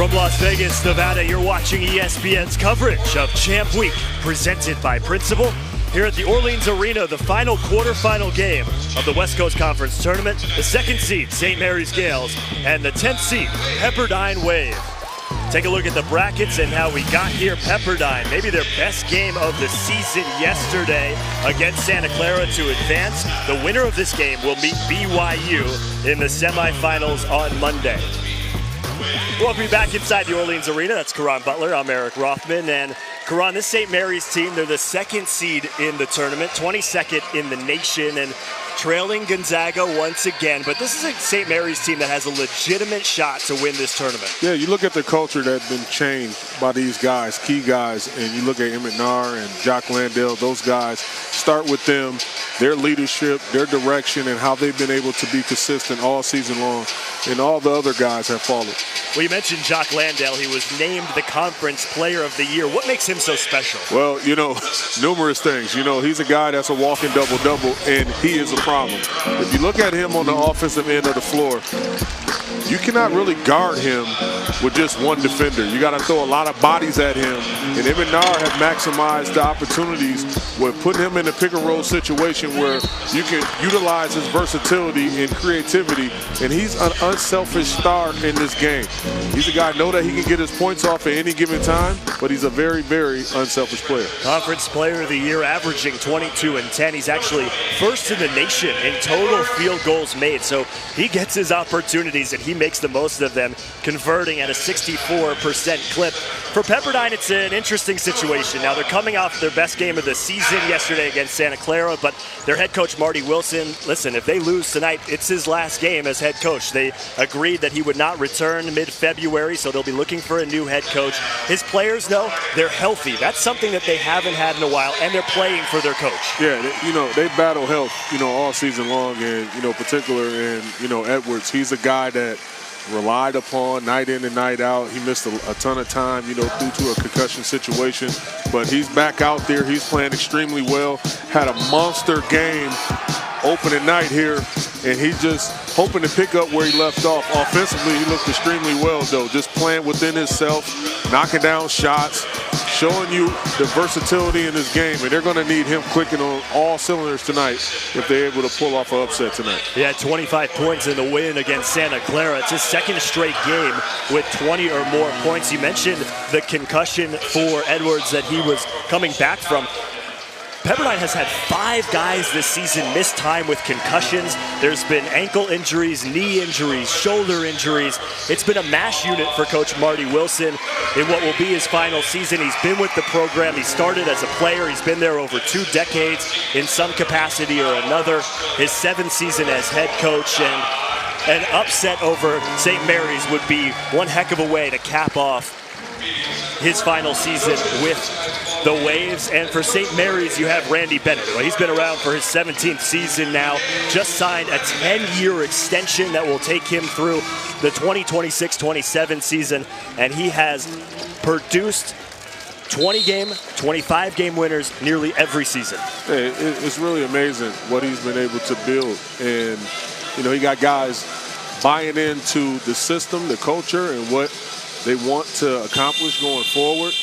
From Las Vegas, Nevada, you're watching ESPN's coverage of Champ Week, presented by Principal. Here at the Orleans Arena, the final quarterfinal game of the West Coast Conference Tournament. The second seed, St. Mary's Gales, and the 10th seed, Pepperdine Wave. Take a look at the brackets and how we got here. Pepperdine, maybe their best game of the season yesterday against Santa Clara to advance. The winner of this game will meet BYU in the semifinals on Monday. Welcome you back inside the Orleans Arena. That's Karan Butler. I'm Eric Rothman. And Karan, this St. Mary's team, they're the second seed in the tournament, 22nd in the nation, and trailing Gonzaga once again. But this is a St. Mary's team that has a legitimate shot to win this tournament. Yeah, you look at the culture that's been changed by these guys, key guys, and you look at Emmett Nahr and Jock Landale, those guys, start with them, their leadership, their direction, and how they've been able to be consistent all season long, and all the other guys have followed. Well, you mentioned Jock Landale. He was named the Conference Player of the Year. What makes him so special? Well, numerous things. He's a guy that's a walking double-double, and he is a problem. If you look at him on the offensive end of the floor, you cannot really guard him with just one defender. You got to throw a lot of bodies at him. And Emmett Nahr have maximized the opportunities with putting him in a pick-and-roll situation where you can utilize his versatility and creativity. And he's an unselfish star in this game. He's a guy, know that he can get his points off at any given time, but he's a very, very unselfish player. Conference Player of the Year, averaging 22 and 10. He's actually first in the nation in total field goals made. So he gets his opportunities, and he makes the most of them, converting at a 64% clip. For Pepperdine, it's an interesting situation. Now, they're coming off their best game of the season yesterday against Santa Clara, but their head coach, Marty Wilson, listen, if they lose tonight, it's his last game as head coach. They agreed that he would not return mid-February, so they'll be looking for a new head coach. His players, though, they're healthy. That's something that they haven't had in a while, and they're playing for their coach. Yeah, they battle health, all season long, and, particular in, Edwards. He's a guy that relied upon night in and night out. He missed a ton of time, due to a concussion situation. But he's back out there. He's playing extremely well. Had a monster game opening night here, and he's just hoping to pick up where he left off. Offensively, he looked extremely well, though, just playing within himself, knocking down shots, showing you the versatility in his game, and they're going to need him clicking on all cylinders tonight if they're able to pull off an upset tonight. He had 25 points in the win against Santa Clara. It's his second straight game with 20 or more points. You mentioned the concussion for Edwards that he was coming back from. Pepperdine has had 5 guys this season miss time with concussions. There's been ankle injuries, knee injuries, shoulder injuries. It's been a mash unit for Coach Marty Wilson in what will be his final season. He's been with the program. He started as a player. He's been there over 2 decades in some capacity or another. His 7th season as head coach, and an upset over St. Mary's would be one heck of a way to cap off his final season with the Waves. And for St. Mary's, you have Randy Bennett. Well, he's been around for his 17th season now, just signed a 10-year extension that will take him through the 2026-27 season, and he has produced 20-game, 25-game winners nearly every season. Hey, it's really amazing what he's been able to build, and he got guys buying into the system, the culture, and what they want to accomplish going forward,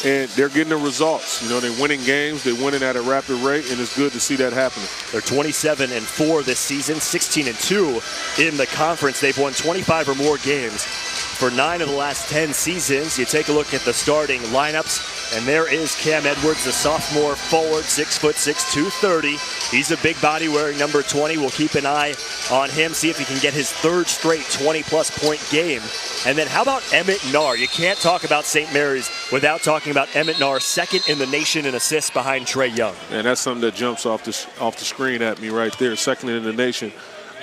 and they're getting the results. They're winning games, they're winning at a rapid rate, and it's good to see that happening. They're 27-4 this season, 16-2 in the conference. They've won 25 or more games for 9 of the last 10 seasons. You take a look at the starting lineups, and there is Cam Edwards, the sophomore forward, 6'6", 230. He's a big body wearing number 20. We'll keep an eye on him, see if he can get his 3rd straight 20-plus point game. And then how about Emmett Nahr? You can't talk about St. Mary's without talking about Emmett Nahr, 2nd in the nation in assists behind Trey Young. And that's something that jumps off the screen at me right there, 2nd in the nation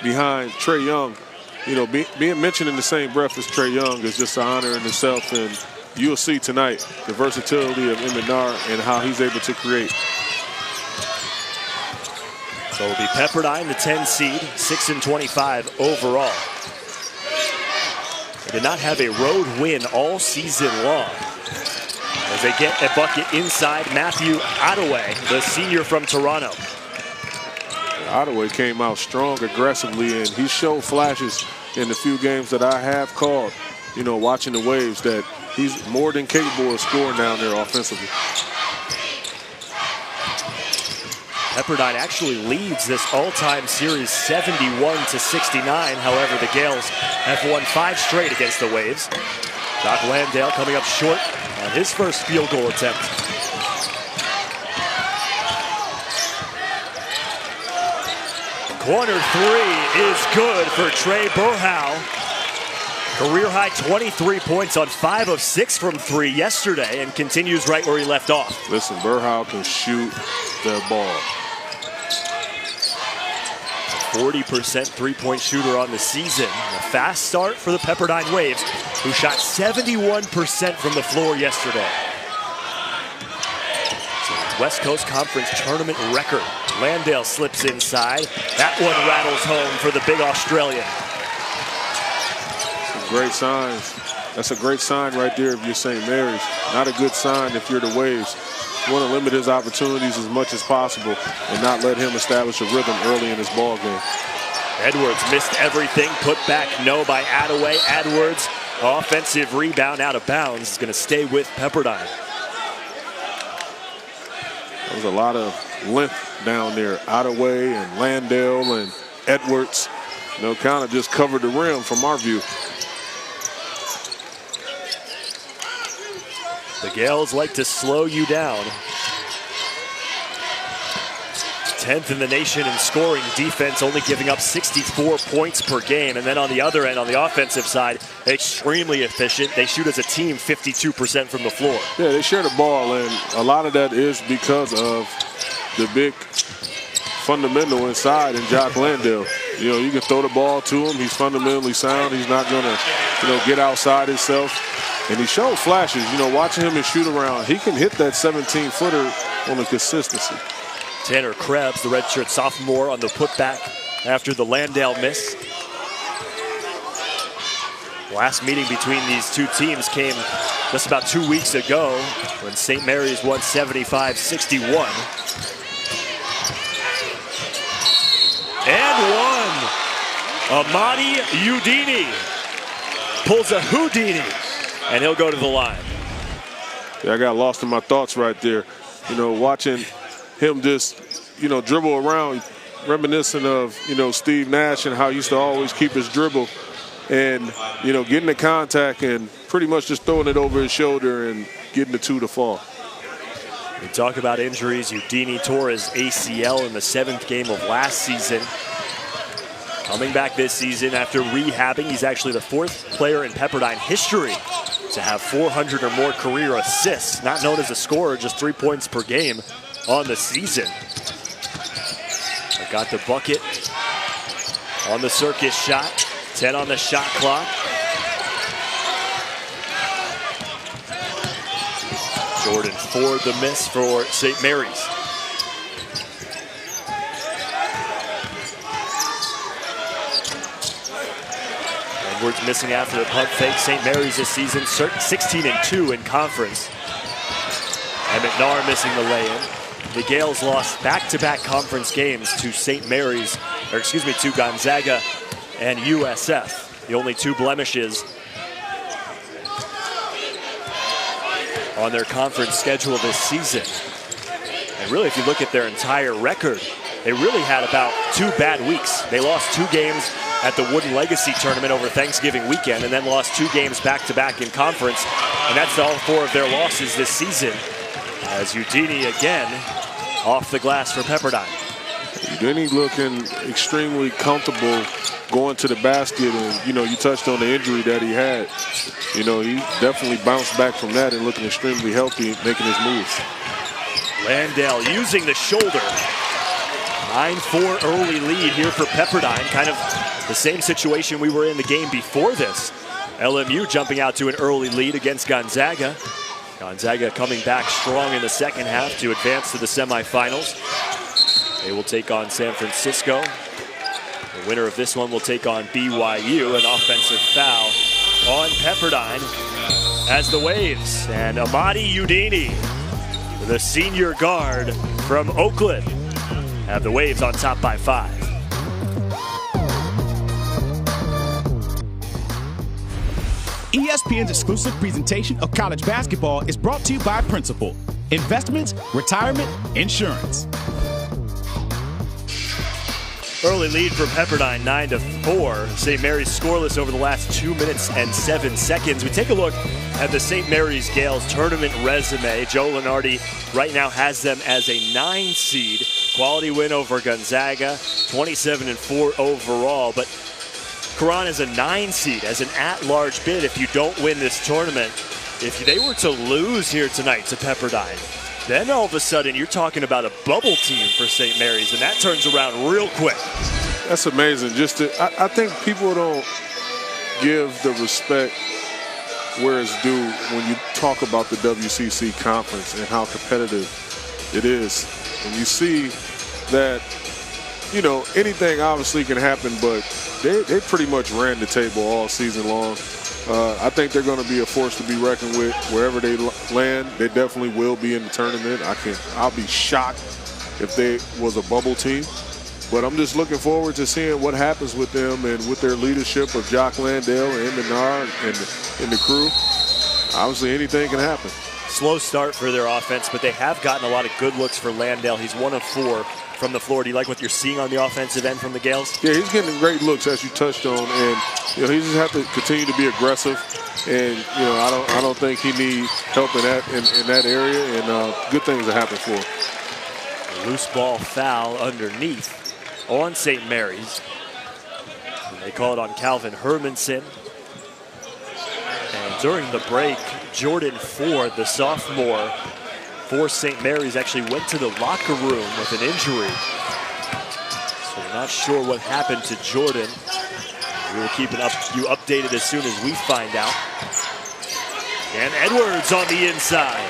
behind Trey Young. Being mentioned in the same breath as Trey Young is just an honor in itself, and you'll see tonight the versatility of Emmett Nahr and how he's able to create. So it'll be Pepperdine, the 10 seed, 6-25 overall. They did not have a road win all season long, as they get a bucket inside Matthew Ottaway, the senior from Toronto. Ottaway came out strong aggressively, and he showed flashes in the few games that I have called you know, watching the Waves, that he's more than capable of scoring down there offensively. Pepperdine actually leads this all-time series 71-69. However, the Gales have won 5 straight against the Waves. Doc Landale coming up short on his first field goal attempt. Corner 3 is good for Trey Burhow. Career high 23 points on 5 of 6 from 3 yesterday and continues right where he left off. Listen, Burhow can shoot the ball. 40% three-point shooter on the season. A fast start for the Pepperdine Waves, who shot 71% from the floor yesterday. So West Coast Conference tournament record. Landale slips inside. That one rattles home for the big Australian. Great signs. That's a great sign right there if you're St. Mary's. Not a good sign if you're the Waves. You want to limit his opportunities as much as possible and not let him establish a rhythm early in his ball game. Edwards missed everything. Put back no by Attaway. Edwards, offensive rebound out of bounds. Is going to stay with Pepperdine. There was a lot of length down there. Attaway and Landale and Edwards, you know, kind of just covered the rim from our view. The Gales like to slow you down. 10th in the nation in scoring defense, only giving up 64 points per game. And then on the other end, on the offensive side, extremely efficient. They shoot as a team 52% from the floor. Yeah, they share the ball, and a lot of that is because of the big fundamental inside in Jock Landale. You know, you can throw the ball to him. He's fundamentally sound. He's not going to, you know, get outside himself. And he showed flashes, you know, watching him and shoot around. He can hit that 17-footer on a consistency. Tanner Krebs, the redshirt sophomore, on the putback after the Landale miss. Last meeting between these two teams came just about 2 weeks ago when St. Mary's won 75-61. And one. Amadi Udini pulls a Houdini, and he'll go to the line. Yeah, I got lost in my thoughts right there. You know, watching him just, you know, dribble around, reminiscent of, you know, Steve Nash and how he used to always keep his dribble and, you know, getting the contact and pretty much just throwing it over his shoulder and getting the two to fall. We talk about injuries. Udini tore his ACL in the 7th game of last season. Coming back this season after rehabbing, he's actually the 4th player in Pepperdine history to have 400 or more career assists. Not known as a scorer, just 3 points per game on the season. I got the bucket on the circus shot. 10 on the shot clock. Jordan Ford the miss for St. Mary's. Edwards missing after the punt fake. St. Mary's this season 16-2 in conference. And McNair missing the lay-in. The Gales lost back-to-back conference games to St. Mary's, or excuse me, to Gonzaga and USF. The only 2 blemishes on their conference schedule this season. And really, if you look at their entire record, they really had about 2 bad weeks. They lost 2 games at the Wooden Legacy tournament over Thanksgiving weekend, and then lost 2 games back-to-back in conference. And that's all 4 of their losses this season. As Udini again off the glass for Pepperdine. Udini looking extremely comfortable going to the basket, and you know, you touched on the injury that he had. You know, he definitely bounced back from that and looking extremely healthy, making his moves. Landale using the shoulder. 9-4 early lead here for Pepperdine. Kind of the same situation we were in the game before this. LMU jumping out to an early lead against Gonzaga. Gonzaga coming back strong in the second half to advance to the semifinals. They will take on San Francisco. The winner of this one will take on BYU. An offensive foul on Pepperdine as the Waves. And Amadi Udini, the senior guard from Oakland, have the Waves on top by 5. ESPN's exclusive presentation of college basketball is brought to you by Principal. Investments, retirement, insurance. Early lead for Pepperdine, 9-4. St. Mary's scoreless over the last 2 minutes and 7 seconds. We take a look at the St. Mary's Gales tournament resume. Joe Lunardi right now has them as a 9 seed. Quality win over Gonzaga, 27-4 overall. But Karan is a 9 seed as an at-large bid if you don't win this tournament. If they were to lose here tonight to Pepperdine, then all of a sudden you're talking about a bubble team for St. Mary's, and that turns around real quick. That's amazing. I think people don't give the respect where it's due when you talk about the WCC conference and how competitive it is. And you see that, you know, anything obviously can happen, but they pretty much ran the table all season long. I think they're going to be a force to be reckoned with wherever they land. They definitely will be in the tournament. I'll be shocked if they was a bubble team. But I'm just looking forward to seeing what happens with them and with their leadership of Jock Landale and Menard and the crew. Obviously, anything can happen. Slow start for their offense, but they have gotten a lot of good looks for Landale. He's 1 of 4 from the floor. Do you like what you're seeing on the offensive end from the Gales? Yeah, he's getting great looks, as you touched on, and you know, he just have to continue to be aggressive. And you know, I don't think he needs help in that area, and good things are happening for him. A loose ball foul underneath on St. Mary's. And they call it on Calvin Hermanson. And during the break, Jordan Ford, the sophomore for St. Mary's, actually went to the locker room with an injury. So we're not sure what happened to Jordan. We will keep you updated as soon as we find out. And Edwards on the inside.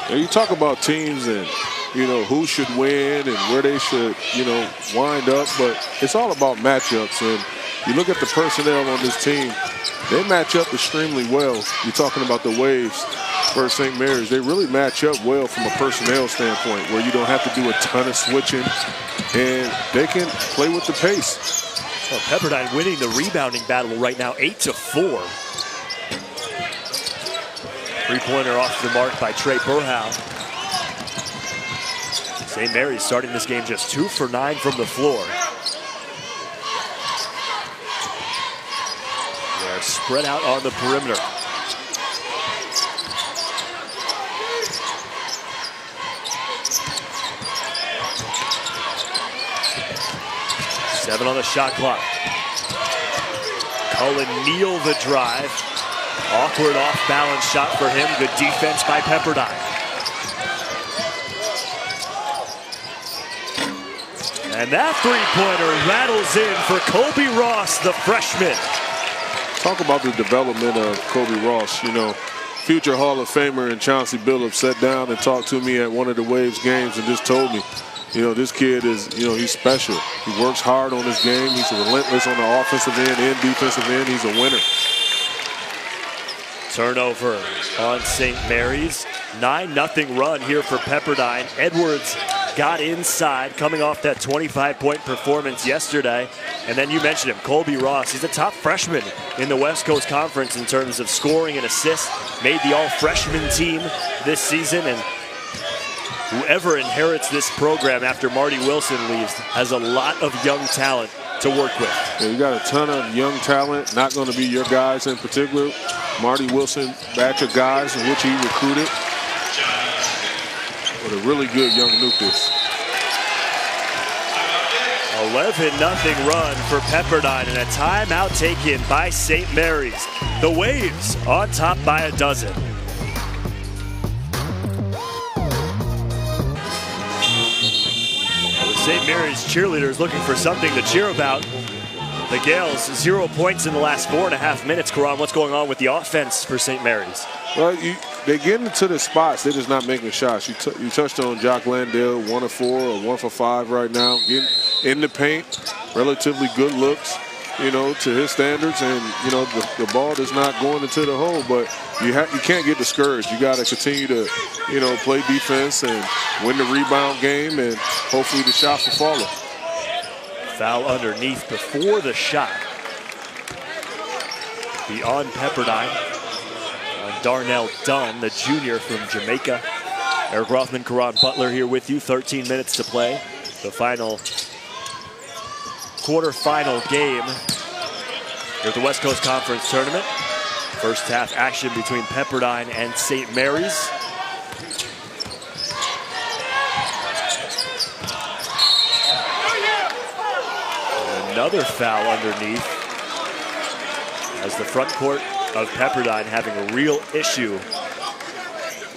Now you talk about teams and, you know, who should win and where they should, you know, wind up, but it's all about matchups. And you look at the personnel on this team, they match up extremely well. You're talking about the Waves versus St. Mary's. They really match up well from a personnel standpoint, where you don't have to do a ton of switching, and they can play with the pace. Well, Pepperdine winning the rebounding battle right now, 8-4. Three-pointer off the mark by Trey Burhow. St. Mary's starting this game just 2 for 9 from the floor. They're spread out on the perimeter. Seven on the shot clock. Cullen Neal the drive. Awkward off-balance shot for him. Good defense by Pepperdine. And that three-pointer rattles in for Kobe Ross, the freshman. Talk about the development of Kobe Ross. You know, future Hall of Famer and Chauncey Billups sat down and talked to me at one of the Waves games and just told me, you know, this kid is, you know, he's special. He works hard on his game. He's relentless on the offensive end and defensive end. He's a winner. Turnover on St. Mary's. 9-0 run here for Pepperdine. Edwards got inside, coming off that 25-point performance yesterday. And then you mentioned him, Colby Ross. He's a top freshman in the West Coast Conference in terms of scoring and assists. Made the all-freshman team this season. And whoever inherits this program after Marty Wilson leaves has a lot of young talent to work with. Yeah, you got a ton of young talent, not going to be your guys in particular. Marty Wilson, batch of guys in which he recruited. With a really good young nucleus. 11-0 run for Pepperdine and a timeout taken by St. Mary's. The Waves on top by a dozen. The St. Mary's cheerleaders looking for something to cheer about. The Gales, 0 points in the last 4.5 minutes. Karan, what's going on with the offense for St. Mary's? Well, they get into the spots. They're just not making shots. You touched on Jock Landale, 1 of 4 or 1 for 5 right now. Getting in the paint, relatively good looks, you know, to his standards. And, you know, the ball is not going into the hole. But you can't get discouraged. You got to continue to, you know, play defense and win the rebound game. And hopefully the shots will follow. Foul underneath before the shot. Be on Pepperdine. On Darnell Dunn, the junior from Jamaica. Eric Rothman, Karan Butler here with you. 13 minutes to play. The final quarterfinal game here at the West Coast Conference Tournament. First half action between Pepperdine and St. Mary's. Another foul underneath as the front court of Pepperdine having a real issue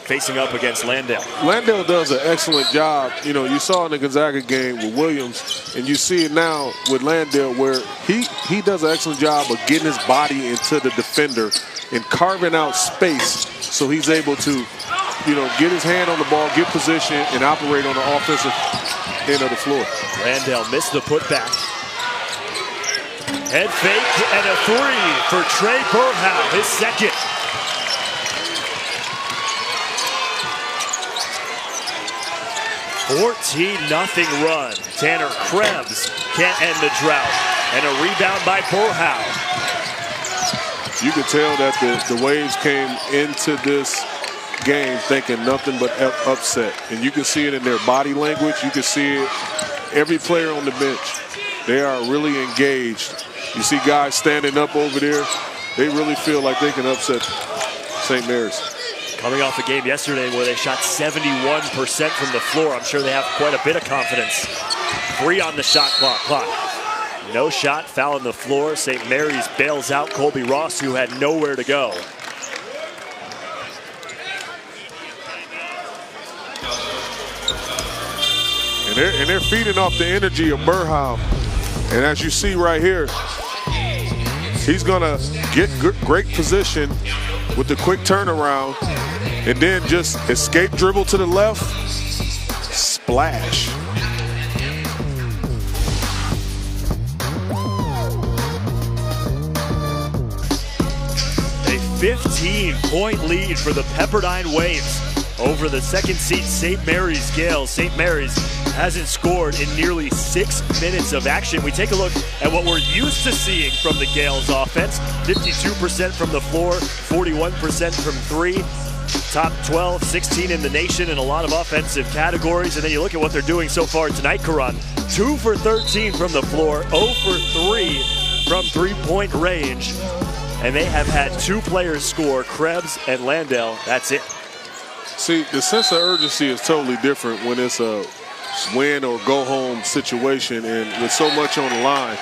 facing up against Landale. Landale does an excellent job. You know, you saw in the Gonzaga game with Williams, and you see it now with Landale where he does an excellent job of getting his body into the defender and carving out space so he's able to, you know, get his hand on the ball, get position, and operate on the offensive end of the floor. Landale missed the putback. Head fake and a three for Trey Burhow, his second. $14-0 run. Tanner Krebs can't end the drought. And a rebound by Burhow. You could tell that the Waves came into this game thinking nothing but upset. And you can see it in their body language. You can see it, every player on the bench. They are really engaged. You see guys standing up over there. They really feel like they can upset St. Mary's. Coming off a game yesterday where they shot 71% from the floor. I'm sure they have quite a bit of confidence. 3 on the shot clock. No shot, foul on the floor. St. Mary's bails out Colby Ross, who had nowhere to go. And they're feeding off the energy of Burhow. And as you see right here, he's gonna get great position with the quick turnaround and then just escape dribble to the left, splash. A 15-point lead for the Pepperdine Waves over the second seed St. Mary's Gales. St. Mary's hasn't scored in nearly 6 minutes of action. We take a look at what we're used to seeing from the Gales offense. 52% from the floor, 41% from 3. Top 12, 16 in the nation in a lot of offensive categories. And then you look at what they're doing so far tonight, Karan. 2 for 13 from the floor, 0 for 3 from three-point range. And they have had 2 players score, Krebs and Landale. That's it. See, the sense of urgency is totally different when it's a win or go home situation, and with so much on the line,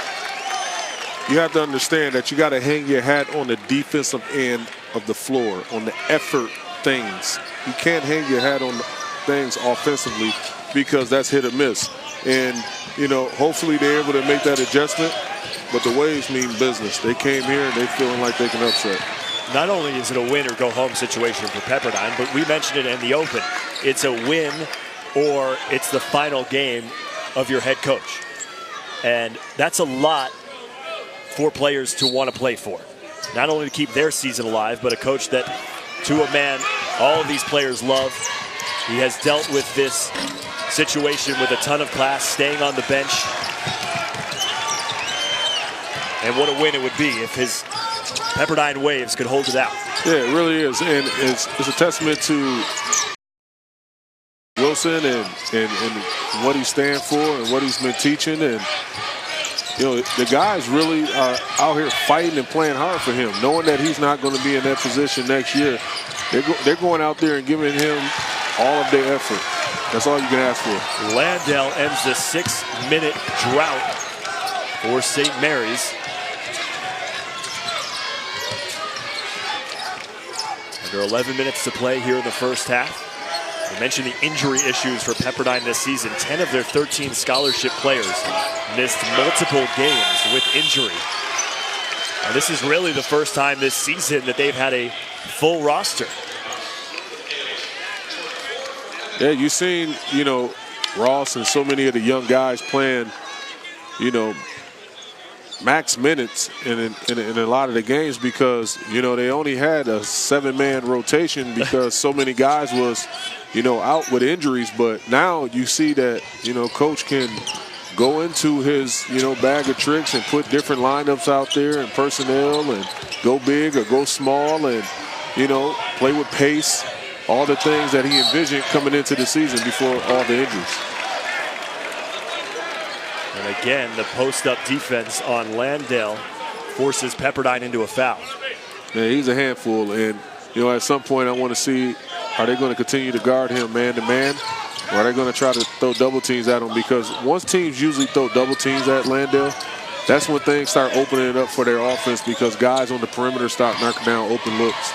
you have to understand that you got to hang your hat on the defensive end of the floor, on the effort things. You can't hang your hat on things offensively because that's hit or miss. And, you know, hopefully they're able to make that adjustment, but the Waves mean business. They came here and they feeling like they can upset. Not only is it a win or go home situation for Pepperdine, but we mentioned it in the open. It's a win or it's the final game of your head coach. And that's a lot for players to want to play for. Not only to keep their season alive, but a coach that, to a man, all of these players love. He has dealt with this situation with a ton of class, staying on the bench. And what a win it would be if his Pepperdine Waves could hold it out. Yeah, it really is. And it's a testament to Wilson and what he stands for and what he's been teaching. And, you know, the guys really are out here fighting and playing hard for him, knowing that he's not going to be in that position next year. They're going out there and giving him all of their effort. That's all you can ask for. Landale ends the 6-minute drought for St. Mary's. Under 11 minutes to play here in the first half. I mentioned the injury issues for Pepperdine this season. 10 of their 13 scholarship players missed multiple games with injury. And this is really the first time this season that they've had a full roster. Yeah, you've seen, you know, Ross and so many of the young guys playing, you know, max minutes in a lot of the games because, you know, they only had a 7-man rotation because so many guys was, you know, out with injuries. But now you see that, you know, coach can go into his, bag of tricks and put different lineups out there and personnel and go big or go small and, play with pace, all the things that he envisioned coming into the season before all the injuries. And again, the post-up defense on Landale forces Pepperdine into a foul. Man, he's a handful, and, at some point I want to see, are they going to continue to guard him man-to-man, or are they going to try to throw double teams at him? Because once teams usually throw double teams at Landale, that's when things start opening it up for their offense because guys on the perimeter start knocking down open looks.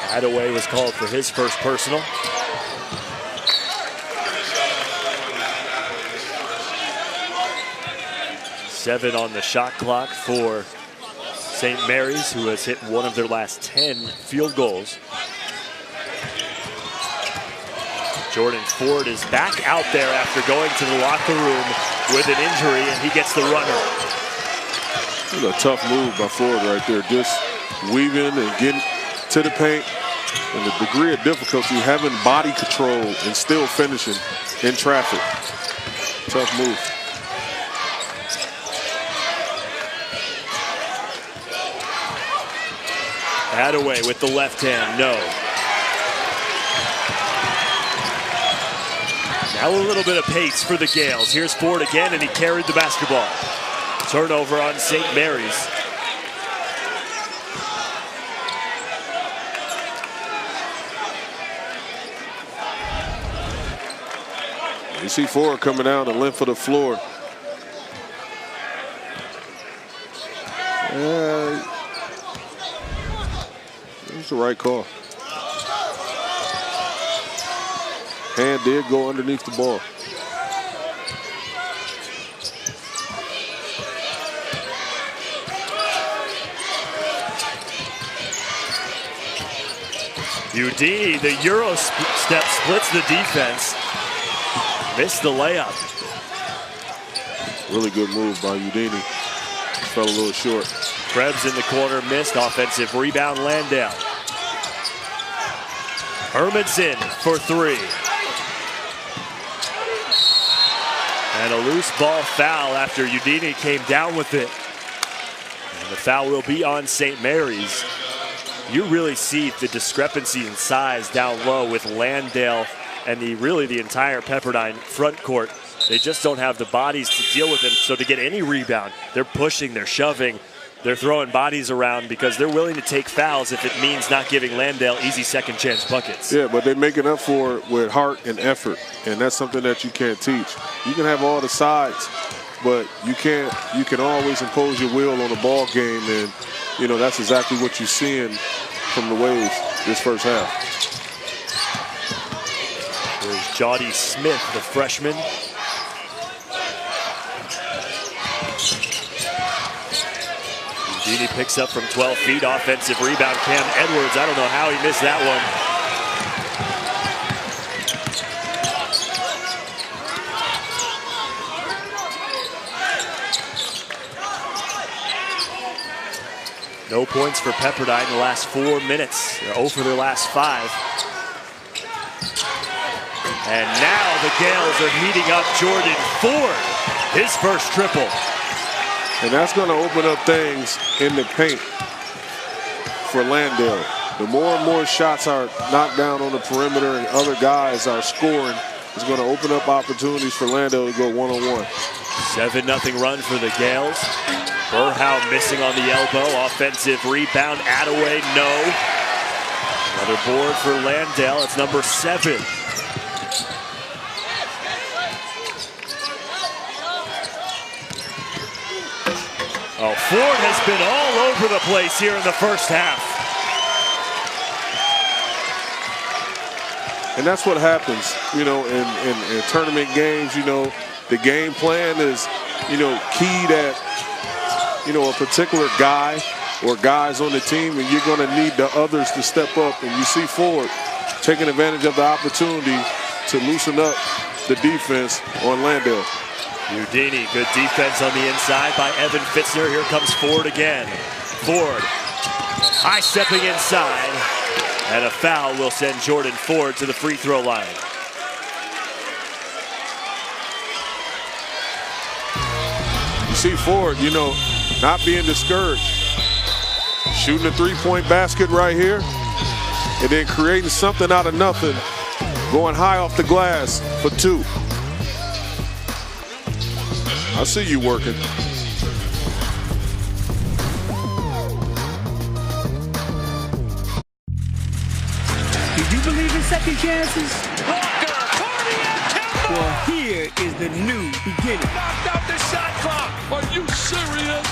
Hadaway was called for his first personal. Seven on the shot clock for St. Mary's, who has hit one of their last 10 field goals. Jordan Ford is back out there after going to the locker room with an injury, and he gets the runner. This is a tough move by Ford right there, just weaving and getting to the paint. And the degree of difficulty having body control and still finishing in traffic. Tough move. Hadaway with the left hand, no. Now a little bit of pace for the Gales. Here's Ford again, and he carried the basketball. Turnover on St. Mary's. You see Ford coming down the length of the floor. It's the right call. Hand did go underneath the ball. Udini, the Euro step splits the defense. Missed the layup. Really good move by Udini. Fell a little short. Krebs in the corner, missed. Offensive rebound, Landale. Hermanson for three. And a loose ball foul after Udini came down with it. And the foul will be on St. Mary's. You really see the discrepancy in size down low with Landale and the entire Pepperdine front court. They just don't have the bodies to deal with him. So to get any rebound, they're pushing, they're shoving, they're throwing bodies around because they're willing to take fouls if it means not giving Landale easy second chance buckets. Yeah, but they're making up for it with heart and effort, and that's something that you can't teach. You can have all the sides, but you can always impose your will on a ball game, and that's exactly what you're seeing from the Waves this first half. There's Jody Smith, the freshman. Udini picks up from 12 feet, offensive rebound. Cam Edwards, I don't know how he missed that one. No points for Pepperdine in the last 4 minutes. They're 0 for their last 5. And now the Gales are heating up Jordan Ford, his first triple. And that's going to open up things in the paint for Landale. The more and more shots are knocked down on the perimeter and other guys are scoring, it's going to open up opportunities for Landale to go one-on-one. 7-0 run for the Gales. Burhow missing on the elbow. Offensive rebound. Hadaway, no. Another board for Landale. It's number 7. Oh, Ford has been all over the place here in the first half. And that's what happens, in tournament games. The game plan is, keyed at, a particular guy or guys on the team, and you're going to need the others to step up. And you see Ford taking advantage of the opportunity to loosen up the defense on Landale. Udini, good defense on the inside by Evan Fitzner. Here comes Ford again. Ford, high stepping inside. And a foul will send Jordan Ford to the free throw line. You see Ford, you know, not being discouraged. Shooting a three-point basket right here, and then creating something out of nothing, going high off the glass for two. I see you working. Do you believe in second chances? Walker, well, here is the new beginning. Knocked out the shot clock. Are you serious?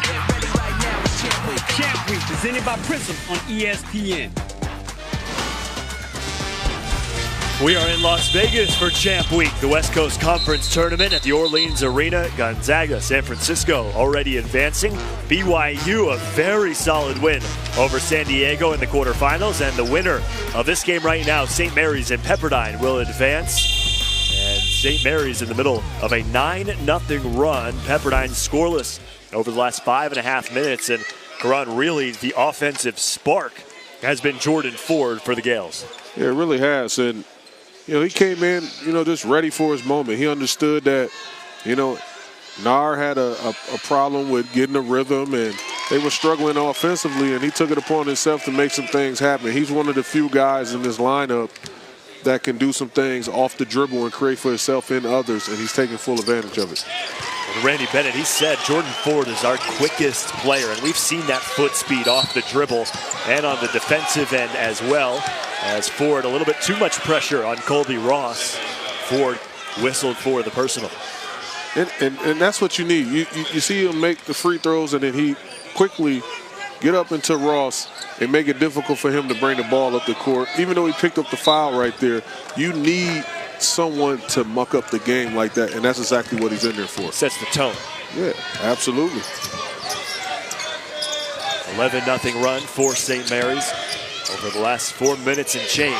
Get ready right now. It's Champ Week. Champ Week, presented by Prism on ESPN. We are in Las Vegas for Champ Week, the West Coast Conference Tournament at the Orleans Arena. Gonzaga, San Francisco already advancing. BYU, a very solid win over San Diego in the quarterfinals. And the winner of this game right now, St. Mary's and Pepperdine, will advance. And St. Mary's in the middle of a 9-0 run. Pepperdine scoreless over the last 5.5 minutes. And Karan, really the offensive spark has been Jordan Ford for the Gales. Yeah, it really has. And you know, he came in, you know, just ready for his moment. He understood that, you know, Nar had a problem with getting a rhythm, and they were struggling offensively, and he took it upon himself to make some things happen. He's one of the few guys in this lineup that can do some things off the dribble and create for himself and others, and he's taking full advantage of it. And Randy Bennett, he said Jordan Ford is our quickest player, and we've seen that foot speed off the dribble and on the defensive end as well. As Ford, a little bit too much pressure on Colby Ross. Ford whistled for the personal. And that's what you need. You see him make the free throws, and then he quickly get up into Ross and make it difficult for him to bring the ball up the court. Even though he picked up the foul right there, you need someone to muck up the game like that, and that's exactly what he's in there for. Sets the tone. Yeah, absolutely. 11-0 run for St. Mary's over the last 4 minutes and change.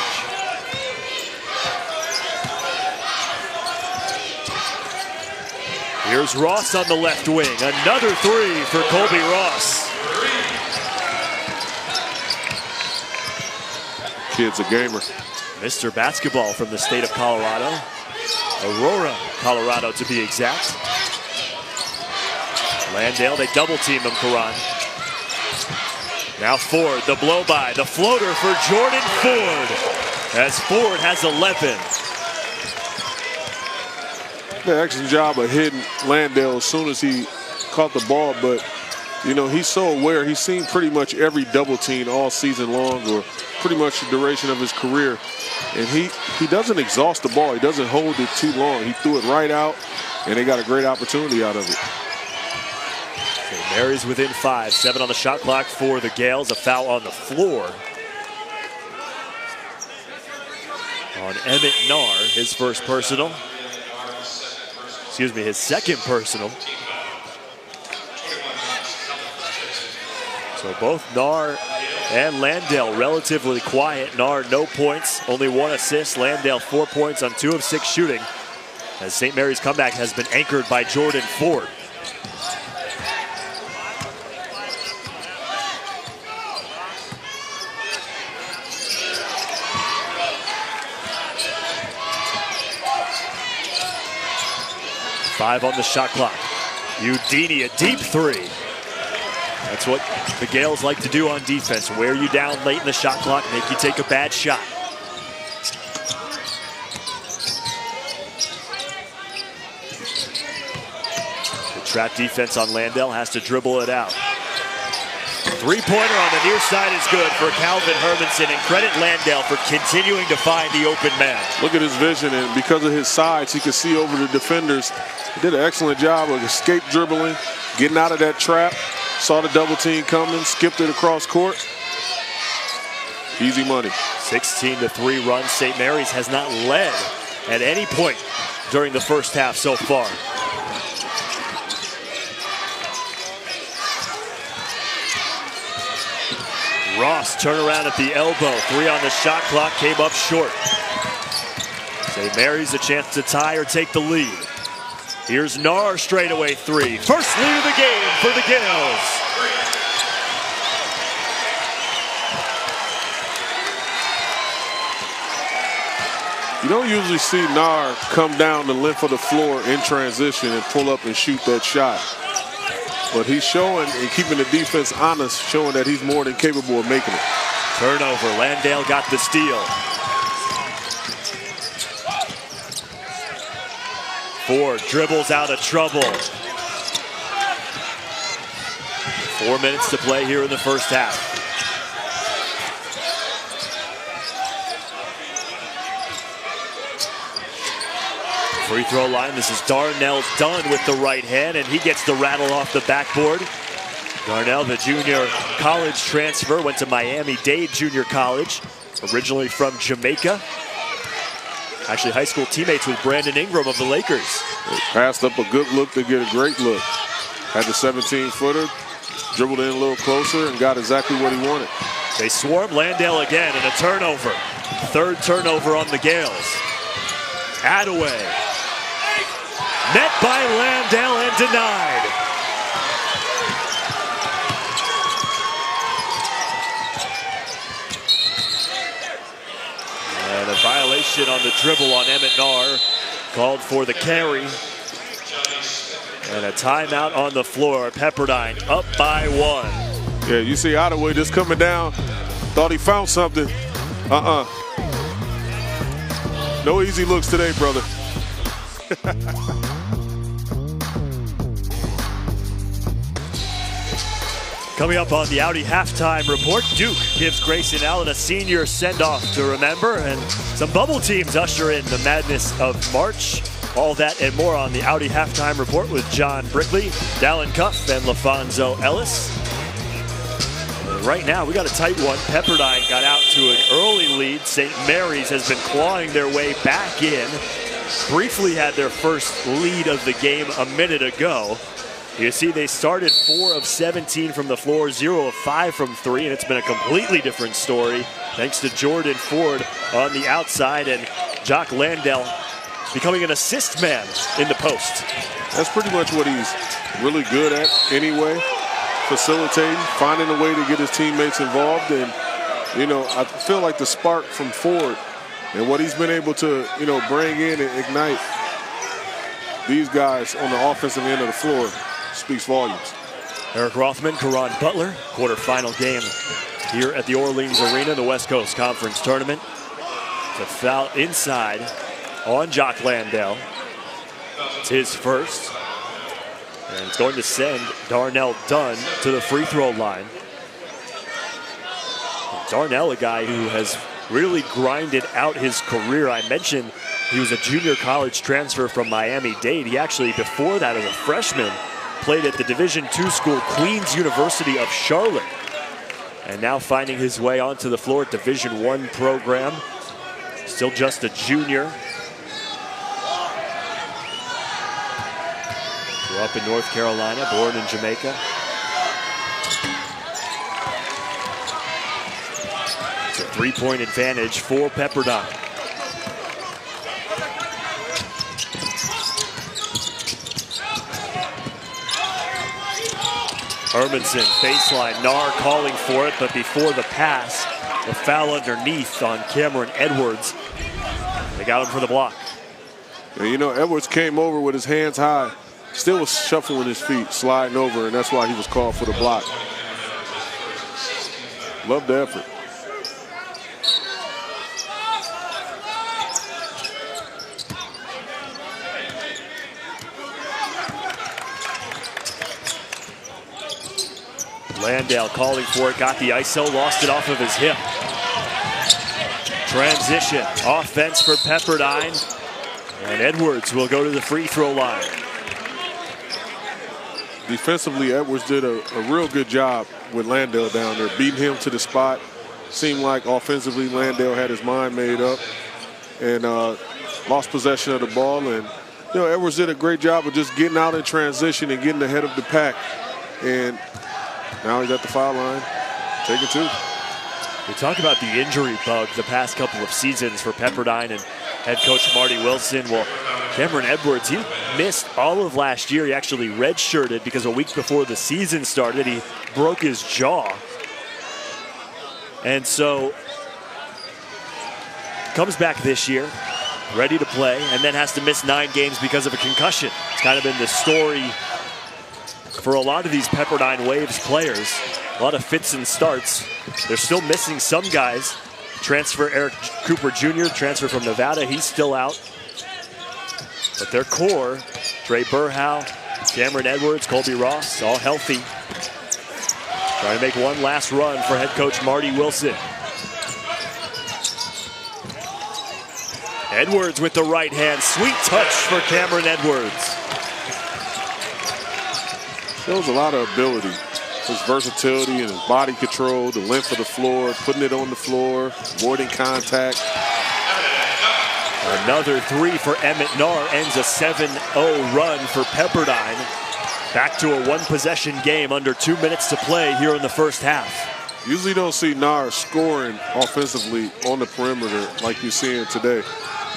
Here's Ross on the left wing. Another three for Colby Ross. Kid's a gamer. Mr. Basketball from the state of Colorado. Aurora, Colorado to be exact. Landale, they double team him, Karan. Now Ford, the blow by, the floater for Jordan Ford. As Ford has 11. Yeah, excellent job of hitting Landale as soon as he caught the ball, but you know, he's so aware. He's seen pretty much every double team all season long, or pretty much the duration of his career. And he doesn't exhaust the ball. He doesn't hold it too long. He threw it right out, and they got a great opportunity out of it. St. Mary's within 5. 7 on the shot clock for the Gales. A foul on the floor on Emmett Nar, his first personal. Excuse me, his second personal. So both Nar and Landale relatively quiet. Nar, no points, only 1 assist. Landale, 4 points on 2 of 6 shooting. As St. Mary's comeback has been anchored by Jordan Ford. Five on the shot clock. Udini, a deep three. That's what the Gales like to do on defense. Wear you down late in the shot clock, make you take a bad shot. The trap defense on Landale, has to dribble it out. Three-pointer on the near side is good for Calvin Hermanson, and credit Landale for continuing to find the open man. Look at his vision, and because of his size, he can see over the defenders. He did an excellent job of escape dribbling, getting out of that trap, saw the double team coming, skipped it across court. Easy money. 16-3 run. St. Mary's has not led at any point during the first half so far. Ross turnaround at the elbow. 3 on the shot clock, came up short. St. Mary's a chance to tie or take the lead. Here's Nar, straightaway 3. First lead of the game for the Gales. You don't usually see Nar come down the length of the floor in transition and pull up and shoot that shot. But he's showing and keeping the defense honest, showing that he's more than capable of making it. Turnover. Landale got the steal. Ford dribbles out of trouble. 4 minutes to play here in the first half. Free throw line. This is Darnell Dunn with the right hand, and he gets the rattle off the backboard. Darnell, the junior college transfer, went to Miami-Dade Junior College, originally from Jamaica. Actually, high school teammates with Brandon Ingram of the Lakers. Passed up a good look to get a great look. Had the 17-footer, dribbled in a little closer, and got exactly what he wanted. They swarm Landale again, and a turnover. Third turnover on the Gales. Attaway. Met by Landale and denied. And a violation on the dribble on Emmett Nar. Called for the carry. And a timeout on the floor. Pepperdine up by 1. Yeah, you see Attaway just coming down. Thought he found something. No easy looks today, brother. Coming up on the Audi halftime report, Duke gives Grayson Allen a senior send-off to remember, and some bubble teams usher in the madness of March. All that and more on the Audi halftime report with John Brickley, Dallin Cuff, and LaFonso Ellis. Right now, we got a tight one. Pepperdine got out to an early lead. St. Mary's has been clawing their way back in. Briefly had their first lead of the game a minute ago. You see they started 4 of 17 from the floor, 0 of 5 from 3, and it's been a completely different story thanks to Jordan Ford on the outside and Jock Landale becoming an assist man in the post. That's pretty much what he's really good at anyway, facilitating, finding a way to get his teammates involved. And, you know, I feel like the spark from Ford and what he's been able to, you know, bring in and ignite these guys on the offensive end of the floor speaks volumes. Eric Rothman, Caron Butler, quarterfinal game here at the Orleans Arena, the West Coast Conference Tournament. It's a foul inside on Jock Landale. It's his first. And it's going to send Darnell Dunn to the free throw line. Darnell, a guy who has really grinded out his career. I mentioned he was a junior college transfer from Miami-Dade. He actually, before that, as a freshman, played at the Division II school, Queens University of Charlotte. And now finding his way onto the floor at Division I program. Still just a junior. Grew up in North Carolina, born in Jamaica. It's a three-point advantage for Pepperdine. Hermanson, baseline, Nar calling for it, but before the pass, the foul underneath on Cameron Edwards. They got him for the block. Yeah, you know, Edwards came over with his hands high, still was shuffling his feet, sliding over, and that's why he was called for the block. Love the effort. Landale calling for it, got the ISO, lost it off of his hip. Transition, offense for Pepperdine. And Edwards will go to the free throw line. Defensively, Edwards did a real good job with Landale down there, beating him to the spot. Seemed like offensively, Landale had his mind made up and lost possession of the ball. And, you know, Edwards did a great job of just getting out in transition and getting ahead of the pack. And now he's at the foul line, taking 2. We talk about the injury bug the past couple of seasons for Pepperdine and head coach Marty Wilson. Well, Cameron Edwards, he missed all of last year. He actually redshirted because a week before the season started, he broke his jaw. And so comes back this year, ready to play, and then has to miss 9 games because of a concussion. It's kind of been the story for a lot of these Pepperdine Waves players. A lot of fits and starts. They're still missing some guys. Transfer Eric Cooper Jr., transfer from Nevada, he's still out. But their core, Trey Burhow, Cameron Edwards, Colby Ross, all healthy. Trying to make one last run for head coach Marty Wilson. Edwards with the right hand. Sweet touch for Cameron Edwards. Shows a lot of ability. His versatility and his body control, the length of the floor, putting it on the floor, avoiding contact. Another 3 for Emmett Nahr ends a 7-0 run for Pepperdine. Back to a 1-possession game under 2 minutes to play here in the first half. Usually don't see Nahr scoring offensively on the perimeter like you're seeing today.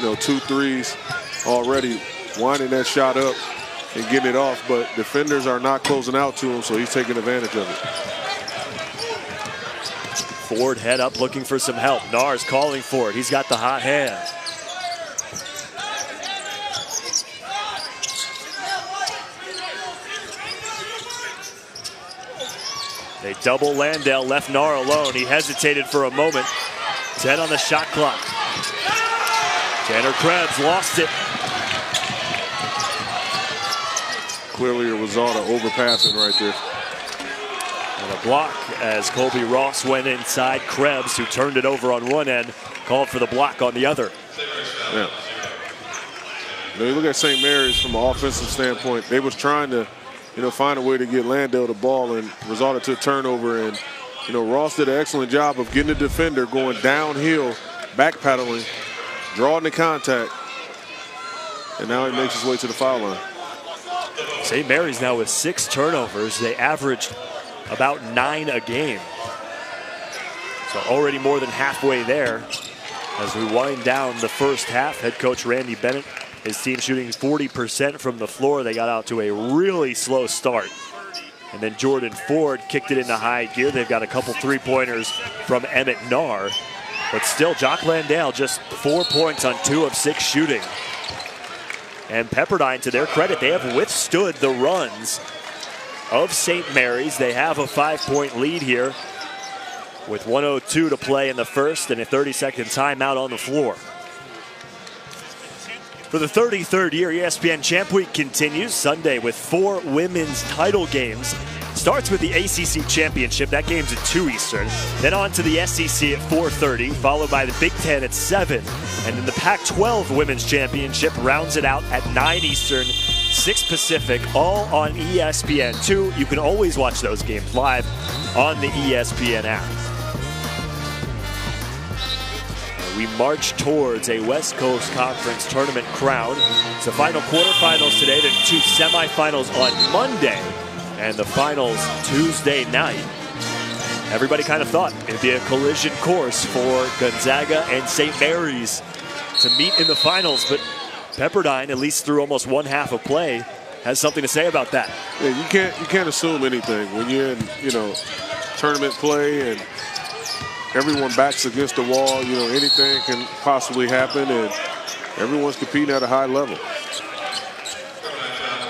2 threes already, winding that shot up and getting it off, but defenders are not closing out to him, so he's taking advantage of it. Ford head up looking for some help. Nahr's calling for it. He's got the hot hand. They double Landale, left Nahr alone. He hesitated for a moment. 10 on the shot clock. Tanner Krebs lost it. Clearly a result of overpassing right there. And a block as Colby Ross went inside. Krebs, who turned it over on one end, called for the block on the other. Yeah. You look at St. Mary's from an offensive standpoint. They was trying to, find a way to get Landale the ball and resulted to a turnover. And, Ross did an excellent job of getting the defender going downhill, backpedaling, drawing the contact, and now he makes his way to the foul line. St. Mary's now with 6 turnovers. They averaged about 9 a game. So already more than halfway there. As we wind down the first half, head coach Randy Bennett, his team shooting 40% from the floor. They got out to a really slow start. And then Jordan Ford kicked it into high gear. They've got a couple 3-pointers from Emmett Nahr. But still, Jock Landale just 4 points on 2 of 6 shooting. And Pepperdine, to their credit, they have withstood the runs of St. Mary's. They have a 5-point lead here with 1:02 to play in the first and a 30-second timeout on the floor. For the 33rd year, ESPN Champ Week continues Sunday with 4 women's title games. Starts with the ACC Championship. That game's at 2 Eastern. Then on to the SEC at 4:30, followed by the Big Ten at 7. And then the Pac-12 Women's Championship rounds it out at 9 Eastern, 6 Pacific, all on ESPN2. You can always watch those games live on the ESPN app. We march towards a West Coast Conference tournament crown. It's the final quarterfinals today, then 2 semifinals on Monday, and the finals Tuesday night. Everybody kind of thought it'd be a collision course for Gonzaga and St. Mary's to meet in the finals, but Pepperdine, at least through almost 1 half of play, has something to say about that. Yeah, you can't assume anything when you're in, tournament play and everyone backs against the wall. Anything can possibly happen, and everyone's competing at a high level.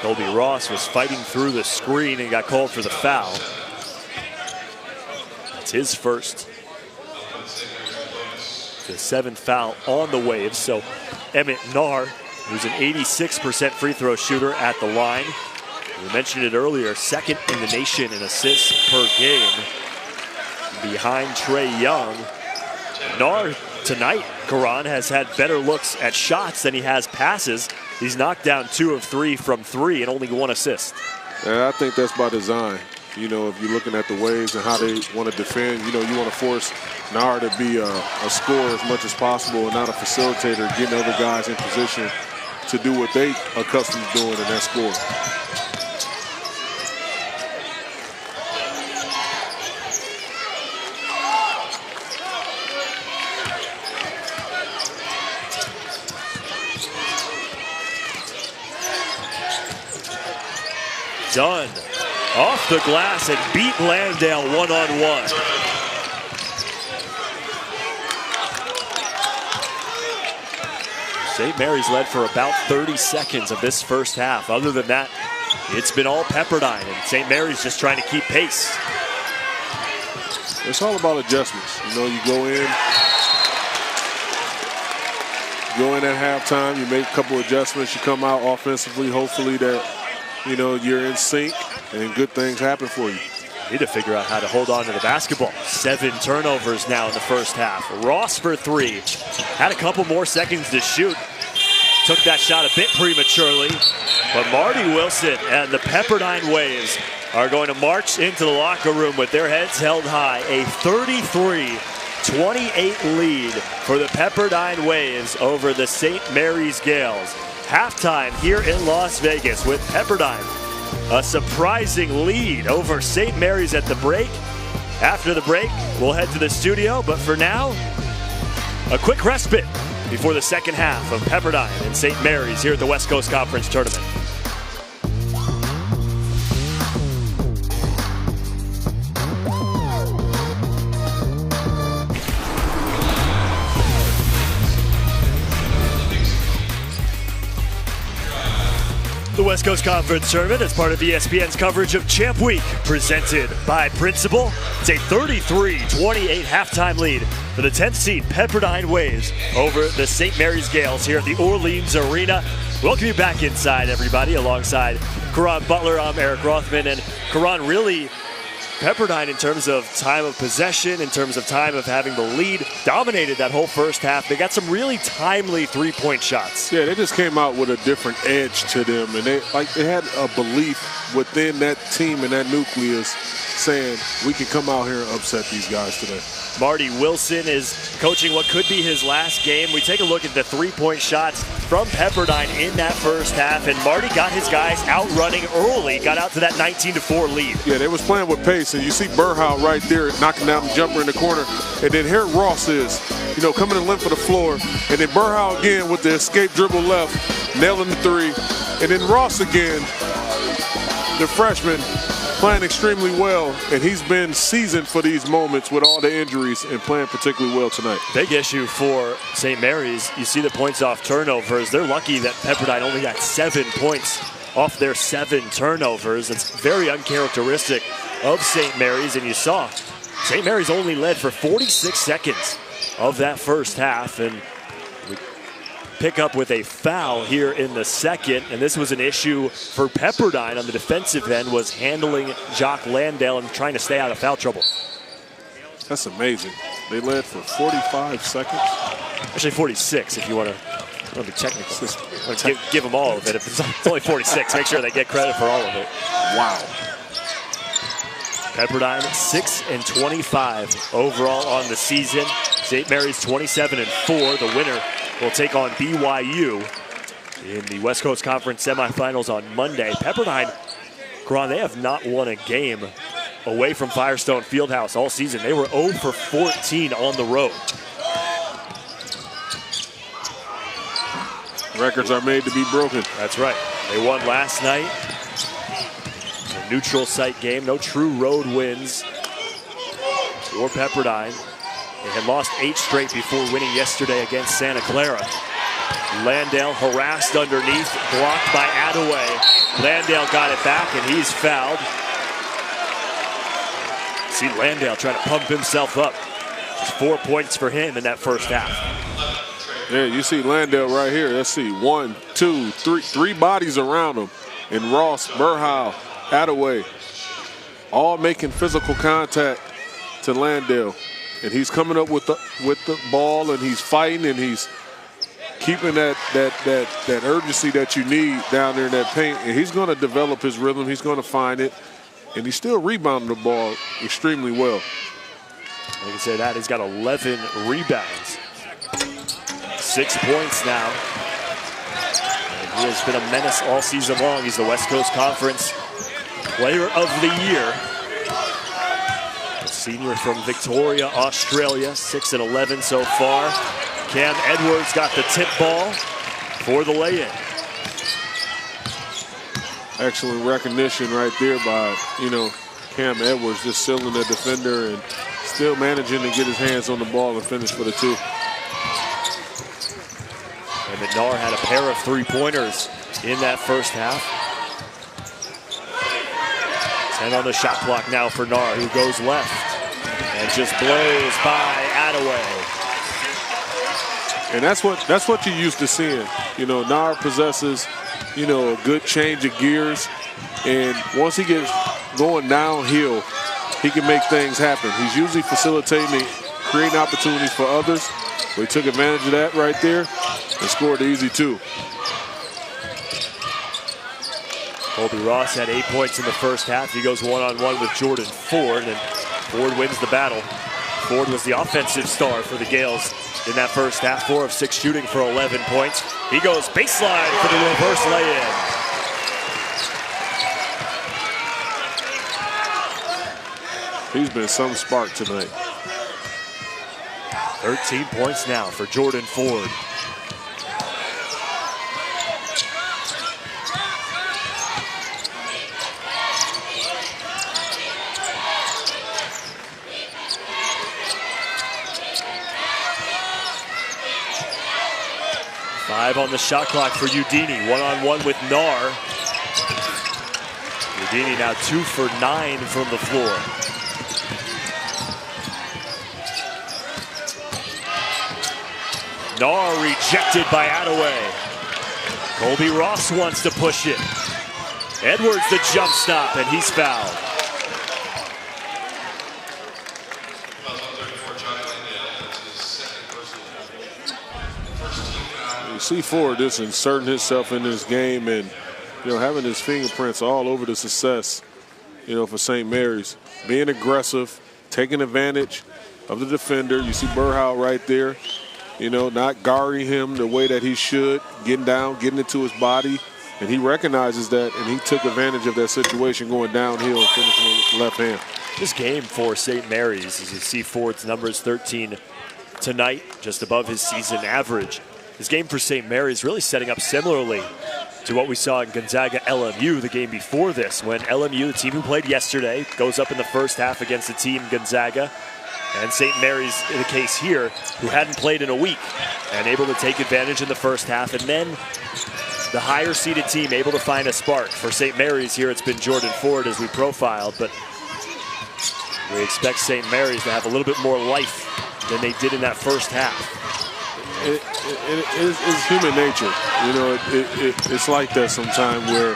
Colby Ross was fighting through the screen and got called for the foul. That's his first. The 7th foul on the Waves. So Emmett Nahr, who's an 86% free throw shooter at the line. We mentioned it earlier, 2nd in the nation in assists per game, behind Trey Young. Nahr tonight, Karan, has had better looks at shots than he has passes. He's knocked down 2 of 3 from 3 and only 1 assist. And I think that's by design. If you're looking at the Waves and how they want to defend, you want to force Nahr to be a scorer as much as possible and not a facilitator, getting other guys in position to do what they accustomed to doing in that score. Dunn off the glass and beat Landale one-on-one. St. Mary's led for about 30 seconds of this first half. Other than that, it's been all Pepperdine, and St. Mary's just trying to keep pace. It's all about adjustments. You know, you go in at halftime, you make a couple adjustments, you come out offensively, hopefully that, you know, you're in sync and good things happen for you. Need to figure out how to hold on to the basketball. 7 turnovers now in the first half. Ross for 3. Had a couple more seconds to shoot. Took that shot a bit prematurely. But Marty Wilson and the Pepperdine Waves are going to march into the locker room with their heads held high. A 33-28 lead for the Pepperdine Waves over the St. Mary's Gales. Halftime here in Las Vegas with Pepperdine. A surprising lead over St. Mary's at the break. After the break, we'll head to the studio. But for now, a quick respite before the second half of Pepperdine and St. Mary's here at the West Coast Conference Tournament. The West Coast Conference Tournament is part of ESPN's coverage of Champ Week, presented by Principal. It's a 33-28 halftime lead for the 10th seed Pepperdine Waves over the St. Mary's Gales here at the Orleans Arena. Welcome you back inside, everybody, alongside Karan Butler. I'm Eric Rothman, and Karan, really, Pepperdine, in terms of time of possession, in terms of time of having the lead, dominated that whole first half. They got some really timely three-point shots. Yeah, they just came out with a different edge to them, and they had a belief within that team and that nucleus saying, we can come out here and upset these guys today. Marty Wilson is coaching what could be his last game. We take a look at the three-point shots from Pepperdine in that first half, and Marty got his guys out running early, got out to that 19-4 lead. Yeah, they was playing with pace, and you see Burhow right there knocking down the jumper in the corner, and then here Ross is, you know, coming in length of the floor, and then Burhow again with the escape dribble left, nailing the three, and then Ross again, the freshman, playing extremely well, and he's been seasoned for these moments with all the injuries and playing particularly well tonight. Big issue for St. Mary's. You see the points off turnovers. They're lucky that Pepperdine only got 7 points off their 7 turnovers. It's very uncharacteristic of St. Mary's, and you saw St. Mary's only led for 46 seconds of that first half, and we pick up with a foul here in the second, and this was an issue for Pepperdine on the defensive end, was handling Jock Landale and trying to stay out of foul trouble. That's amazing. They led for 45 seconds. Actually 46 if you want to be technical. Give them all of it. If it's only 46, make sure they get credit for all of it. Wow. Pepperdine 6-25 overall on the season. St. Mary's 27-4. The winner will take on BYU in the West Coast Conference semifinals on Monday. Pepperdine, Karan, they have not won a game away from Firestone Fieldhouse all season. They were 0 for 14 on the road. Records are made to be broken. That's right. They won last night. A neutral site game, no true road wins for Pepperdine. They had lost 8 straight before winning yesterday against Santa Clara. Landale harassed underneath, blocked by Attaway. Landale got it back, and he's fouled. See Landale trying to pump himself up. Just 4 points for him in that first half. Yeah, you see Landale right here. Let's see, 1, 2, 3, 3 bodies around him. And Ross, Burhow, Attaway, all making physical contact to Landale. And he's coming up with the ball, and he's fighting, and he's keeping that urgency that you need down there in that paint. And he's going to develop his rhythm. He's going to find it. And he's still rebounding the ball extremely well. I can say that. He's got 11 rebounds. 6 points now. And he has been a menace all season long. He's the West Coast Conference Player of the Year. A senior from Victoria, Australia. 6-11 so far. Cam Edwards got the tip ball for the lay-in. Excellent recognition right there by, Cam Edwards, just sealing the defender and still managing to get his hands on the ball and finish for the 2. And Nar had a pair of three-pointers in that first half. 10 on the shot clock now for Nar, who goes left and just blows by Attaway. And that's what you're used to seeing. You know, Nar possesses, you know, a good change of gears. And once he gets going downhill, he can make things happen. He's usually facilitating, creating opportunities for others. But he took advantage of that right there and scored the easy two. Colby Ross had 8 points in the first half. He goes one-on-one with Jordan Ford, and Ford wins the battle. Ford was the offensive star for the Gales in that first half. 4 of 6 shooting for 11 points. He goes baseline for the reverse lay-in. He's been some spark tonight. 13 points now for Jordan Ford. Five on the shot clock for Udini. One-on-one with Nar. Udini now 2 for 9 from the floor. Nar rejected by Attaway. Colby Ross wants to push it. Edwards the jump stop, and he's fouled. You see Ford just inserting himself in this game and, you know, having his fingerprints all over the success, you know, for St. Mary's. Being aggressive, taking advantage of the defender. You see Burhow right there. You know, not guarding him the way that he should, getting down, getting into his body, and he recognizes that, and he took advantage of that situation going downhill and finishing with the left hand. This game for St. Mary's, as you see Ford's numbers 13 tonight, just above his season average. This game for St. Mary's really setting up similarly to what we saw in Gonzaga LMU the game before this, when LMU, the team who played yesterday, goes up in the first half against the team Gonzaga. And St. Mary's, in the case here, who hadn't played in a week and able to take advantage in the first half. And then the higher-seeded team able to find a spark. For St. Mary's here, it's been Jordan Ford as we profiled, but we expect St. Mary's to have a little bit more life than they did in that first half. It's human nature. You know, it's like that sometimes where,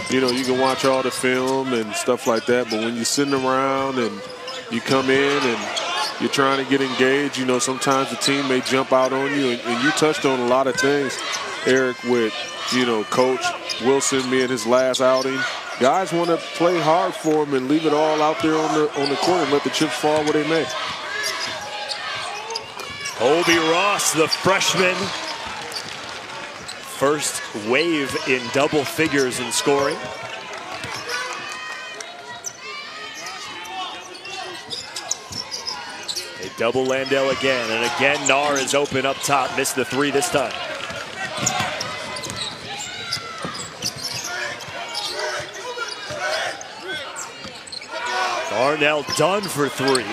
you know, you can watch all the film and stuff like that, but when you're sitting around and you come in and you're trying to get engaged, you know, sometimes the team may jump out on you. And you touched on a lot of things, Eric, with, you know, Coach Wilson being his last outing. Guys want to play hard for him and leave it all out there on the court and let the chips fall where they may. Colby Ross, the freshman. First wave in double figures in scoring. They double Landale again, and again Nar is open up top. Missed the three this time. Darnell done for three.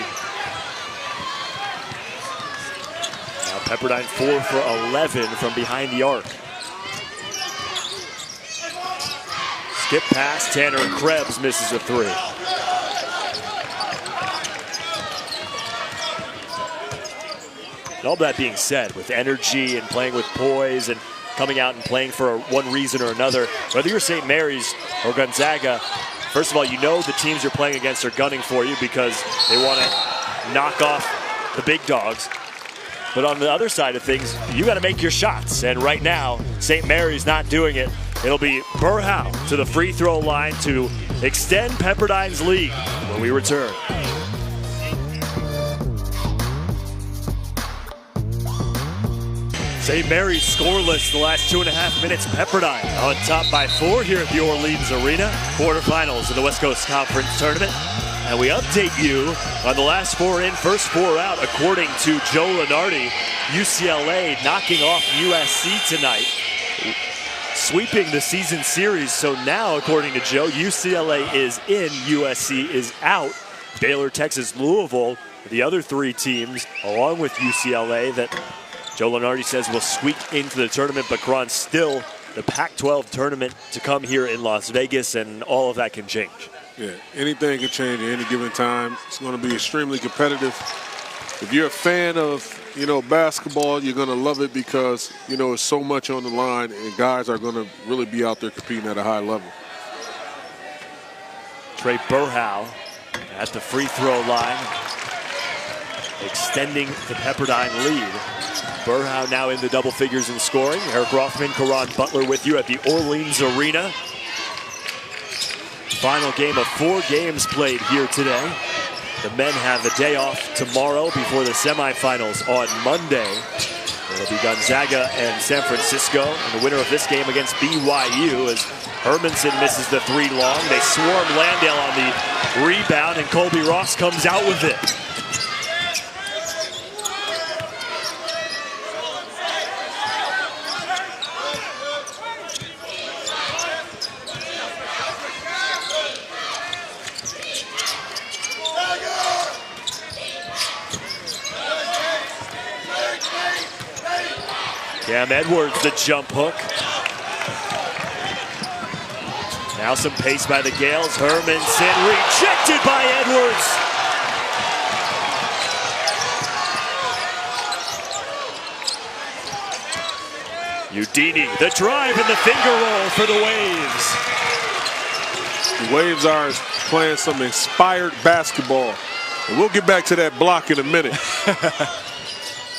Now Pepperdine 4 for 11 from behind the arc. Skip pass, Tanner Krebs misses a three. And all that being said, with energy and playing with poise and coming out and playing for one reason or another, whether you're St. Mary's or Gonzaga, first of all, you know the teams you're playing against are gunning for you because they want to knock off the big dogs. But on the other side of things, you got to make your shots. And right now, St. Mary's not doing it. It'll be Burhow to the free throw line to extend Pepperdine's lead when we return. St. Mary's scoreless the last 2.5 minutes. Pepperdine on top by 4 here at the Orleans Arena. Quarterfinals of the West Coast Conference Tournament. And we update you on the last 4 in, first 4 out, according to Joe Lunardi. UCLA knocking off USC tonight, sweeping the season series. So now, according to Joe, UCLA is in, USC is out. Baylor, Texas, Louisville, the other 3 teams, along with UCLA, that Joe Lunardi says we'll squeak into the tournament, but Cron, still the Pac-12 tournament to come here in Las Vegas, and all of that can change. Yeah, anything can change at any given time. It's going to be extremely competitive. If you're a fan of, basketball, you're going to love it because, it's so much on the line, and guys are going to really be out there competing at a high level. Trey Burhow at the free throw line, extending the Pepperdine lead. Burhow now in the double figures in scoring. Eric Rothman, Caron Butler with you at the Orleans Arena. Final game of 4 games played here today. The men have a day off tomorrow before the semifinals on Monday. It'll be Gonzaga and San Francisco. And the winner of this game against BYU as Hermanson misses the 3 long. They swarm Landale on the rebound, and Colby Ross comes out with it. Cam Edwards, the jump hook. Now some pace by the Gales. Hermanson rejected by Edwards. Udini, the drive and the finger roll for the Waves. The Waves are playing some inspired basketball. And we'll get back to that block in a minute.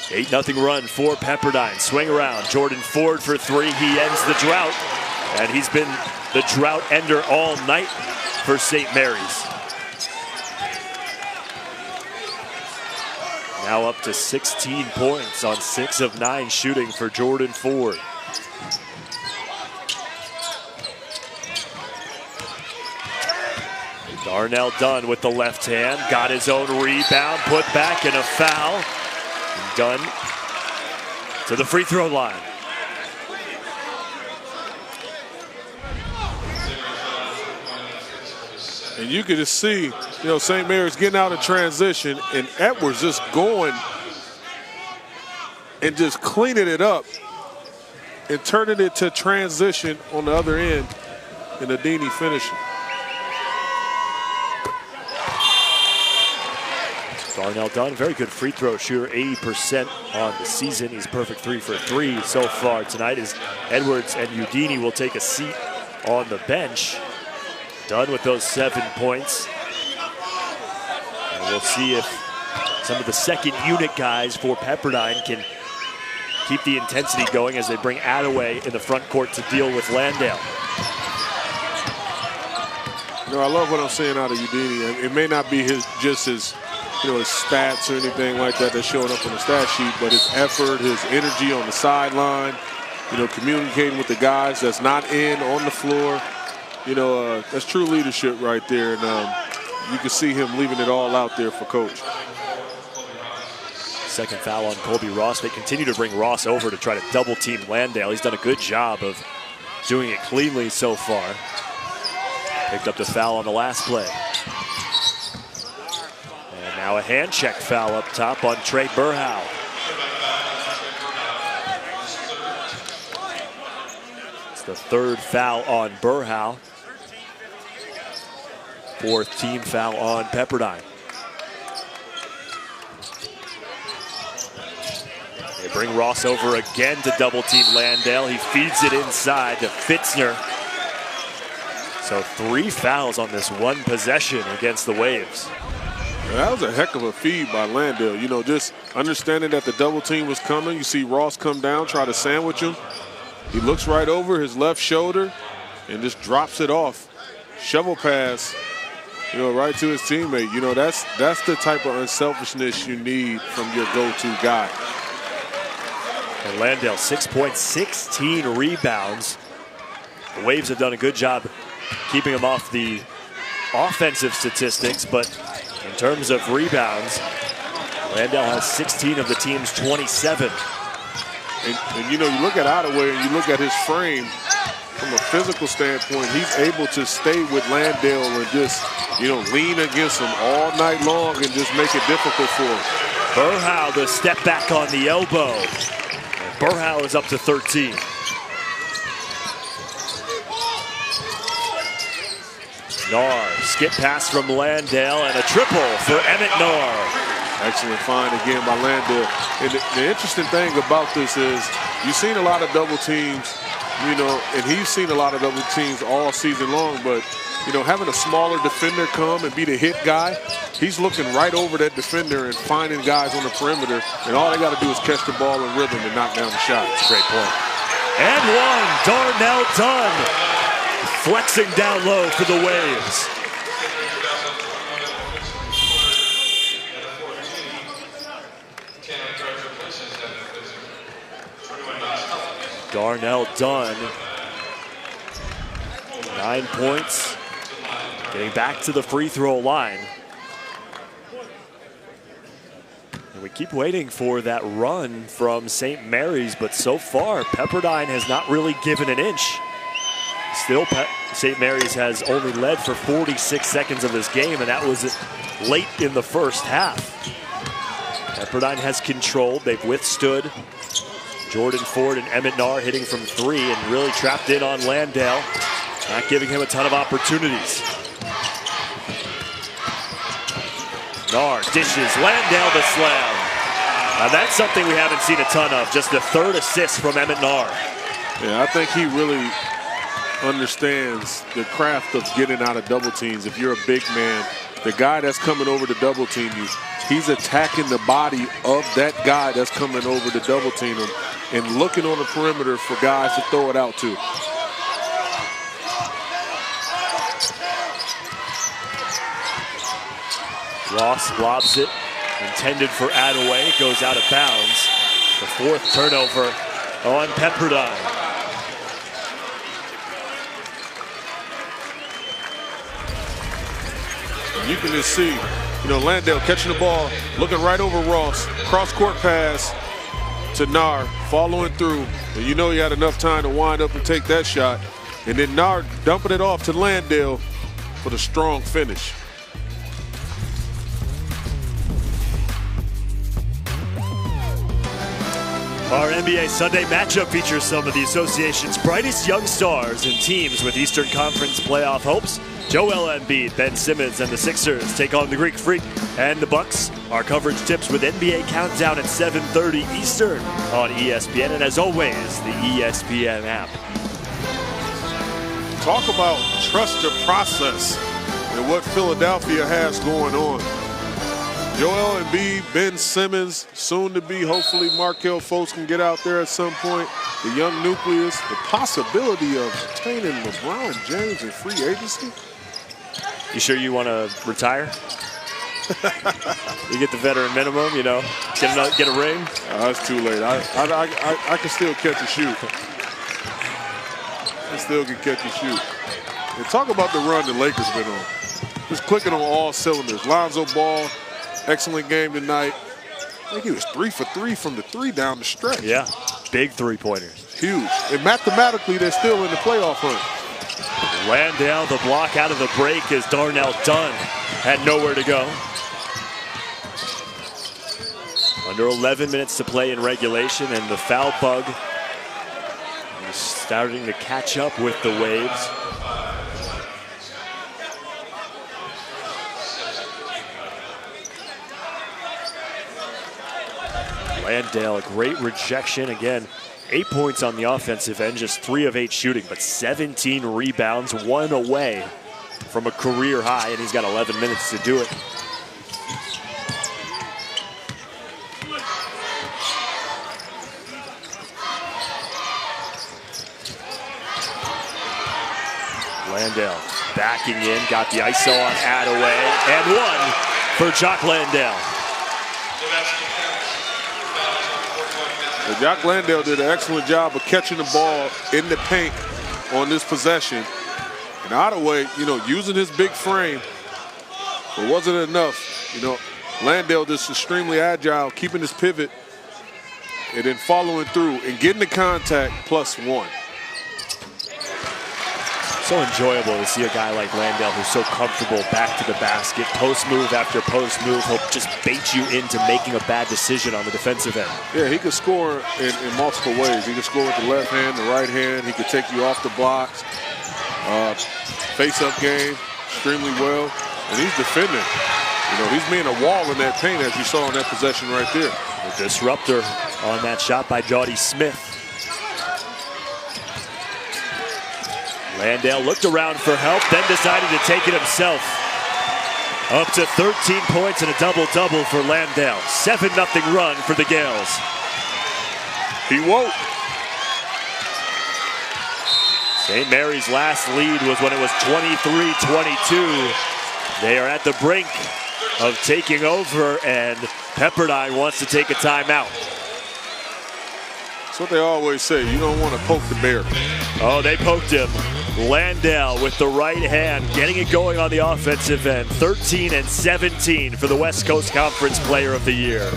8-0 run for Pepperdine. Swing around. Jordan Ford for 3. He ends the drought. And he's been the drought ender all night for St. Mary's. Now up to 16 points on 6 of 9 shooting for Jordan Ford. Darnell Dunn with the left hand. Got his own rebound. Put back and a foul. Dunn to the free throw line. And you can just see, St. Mary's getting out of transition, and Edwards just going and just cleaning it up and turning it to transition on the other end, and Adini finishing. Darnell Dunn, very good free throw shooter, 80% on the season. He's perfect 3 for 3 so far tonight as Edwards and Udini will take a seat on the bench. Dunn with those 7 points. And we'll see if some of the second unit guys for Pepperdine can keep the intensity going as they bring Attaway in the front court to deal with Landale. I love what I'm seeing out of Udini. It may not be his stats or anything like that that's showing up on the stat sheet, but his effort, his energy on the sideline, communicating with the guys that's not on the floor, that's true leadership right there. And you can see him leaving it all out there for coach. Second foul on Colby Ross. They continue to bring Ross over to try to double team Landale. He's done a good job of doing it cleanly so far. Picked up the foul on the last play. And now a hand check foul up top on Trey Burhow. It's the 3rd foul on Burhow. 4th team foul on Pepperdine. They bring Ross over again to double team Landale. He feeds it inside to Fitzner. So 3 fouls on this one possession against the Waves. That was a heck of a feed by Landale. Just understanding that the double team was coming. You see Ross come down, try to sandwich him. He looks right over his left shoulder and just drops it off. Shovel pass, right to his teammate. That's the type of unselfishness you need from your go-to guy. And Landale, 6 points, 16 rebounds. The Waves have done a good job keeping him off the offensive statistics, but in terms of rebounds, Landale has 16 of the team's 27. And you look at Attaway and you look at his frame from a physical standpoint, he's able to stay with Landale and just, lean against him all night long and just make it difficult for him. Burhow, the step back on the elbow. Burhow is up to 13. Nahr, skip pass from Landale, and a triple for Emmett Nahr. Excellent find again by Landale. And the interesting thing about this is you've seen a lot of double teams, you know, and he's seen a lot of double teams all season long, but, you know, having a smaller defender come and be the hit guy, he's looking right over that defender and finding guys on the perimeter, and all they got to do is catch the ball in rhythm and knock down the shot. Great point. And one, Darnell Dunn. Flexing down low for the Waves. Darnell Dunn, 9 points, getting back to the free throw line. And we keep waiting for that run from St. Mary's, but so far, Pepperdine has not really given an inch. Still, St. Mary's has only led for 46 seconds of this game, and that was late in the first half. Pepperdine has controlled. They've withstood Jordan Ford and Emmett Nahr hitting from three and really trapped in on Landale, not giving him a ton of opportunities. Nahr dishes, Landale the slam. Now that's something we haven't seen a ton of, just the third assist from Emmett Nahr. Yeah, I think he really understands the craft of getting out of double teams. If you're a big man, the guy that's coming over to double team you, he's attacking the body of that guy that's coming over to double team him and looking on the perimeter for guys to throw it out to. Ross lobs it, intended for Attaway, goes out of bounds. The fourth turnover on Pepperdine. You can just see, you know, Landale catching the ball, looking right over Ross, cross-court pass to Nahr, following through. And you know he had enough time to wind up and take that shot. And then Nahr dumping it off to Landale for the strong finish. Our NBA Sunday matchup features some of the association's brightest young stars and teams with Eastern Conference playoff hopes. Joel Embiid, Ben Simmons, and the Sixers take on the Greek Freak and the Bucks. Our coverage tips with NBA Countdown at 7:30 Eastern on ESPN, and as always, the ESPN app. Talk about trust the process and what Philadelphia has going on. Joel Embiid, Ben Simmons, soon to be, hopefully Markelle Fultz can get out there at some point. The young nucleus, the possibility of obtaining LeBron James in free agency. You sure you want to retire? You get the veteran minimum, you know, get a ring. It's too late. I can still catch and shoot. I still can catch and shoot. And talk about the run the Lakers been on. Just clicking on all cylinders. Lonzo Ball, excellent game tonight. I think he was 3 for 3 from the three down the stretch. Yeah, big three-pointers. Huge. And mathematically, they're still in the playoff hunt. Landale, the block out of the break as Darnell Dunn had nowhere to go. Under 11 minutes to play in regulation, and the foul bug is starting to catch up with the Waves. Landale, a great rejection again. 8 points on the offensive end, just 3 of 8 shooting, but 17 rebounds, 1 away from a career high, and he's got 11 minutes to do it. Landale backing in, got the ISO on Attaway, and one for Jock Landale. Jock Landale did an excellent job of catching the ball in the paint on this possession. And Attaway, you know, using his big frame, but wasn't enough. You know, Landale just extremely agile, keeping his pivot, and then following through and getting the contact +1. So enjoyable to see a guy like Landale who's so comfortable back to the basket. Post move after post move. He'll just bait you into making a bad decision on the defensive end. Yeah, he could score in multiple ways. He could score with the left hand, the right hand. He could take you off the blocks. Face-up game, extremely well. And he's defending. You know, he's being a wall in that paint, as you saw in that possession right there. The disruptor on that shot by Jody Smith. Landale looked around for help, then decided to take it himself. Up to 13 points and a double-double for Landale. 7-0 run for the Gales. He won't. St. Mary's last lead was when it was 23-22. They are at the brink of taking over, and Pepperdine wants to take a timeout. That's what they always say. You don't want to poke the bear. Oh, they poked him. Landale with the right hand, getting it going on the offensive end. 13 and 17 for the West Coast Conference Player of the Year.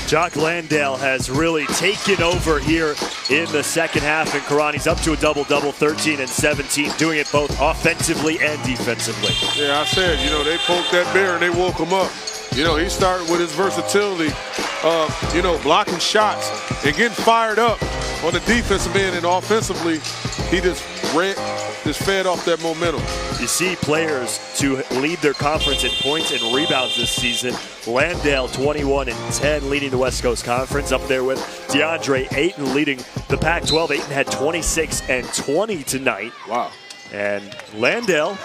Jock Landale has really taken over here in the second half, and Karani's up to a double-double, 13 and 17, doing it both offensively and defensively. Yeah, I said, you know, they poked that bear and they woke him up. You know, he started with his versatility of, you know, blocking shots and getting fired up on the defensive end, and offensively, he just fed off that momentum. You see players to lead their conference in points and rebounds this season. Landale 21 and 10 leading the West Coast Conference, up there with DeAndre Ayton leading the Pac-12. Ayton had 26 and 20 tonight. Wow. And Landale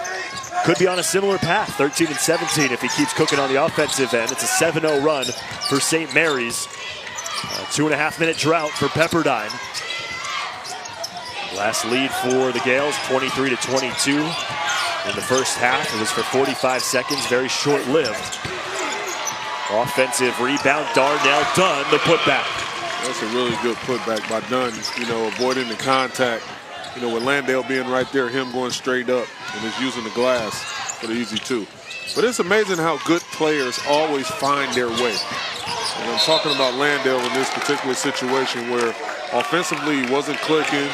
could be on a similar path, 13 and 17 if he keeps cooking on the offensive end. It's a 7-0 run for St. Mary's. A 2.5-minute drought for Pepperdine. Last lead for the Gales, 23-22 in the first half. It was for 45 seconds, very short-lived. Offensive rebound, Darnell Dunn, the putback. That's a really good putback by Dunn, you know, avoiding the contact. You know, with Landale being right there, him going straight up and just using the glass for the easy two. But it's amazing how good players always find their way. And I'm talking about Landale in this particular situation where offensively he wasn't clicking.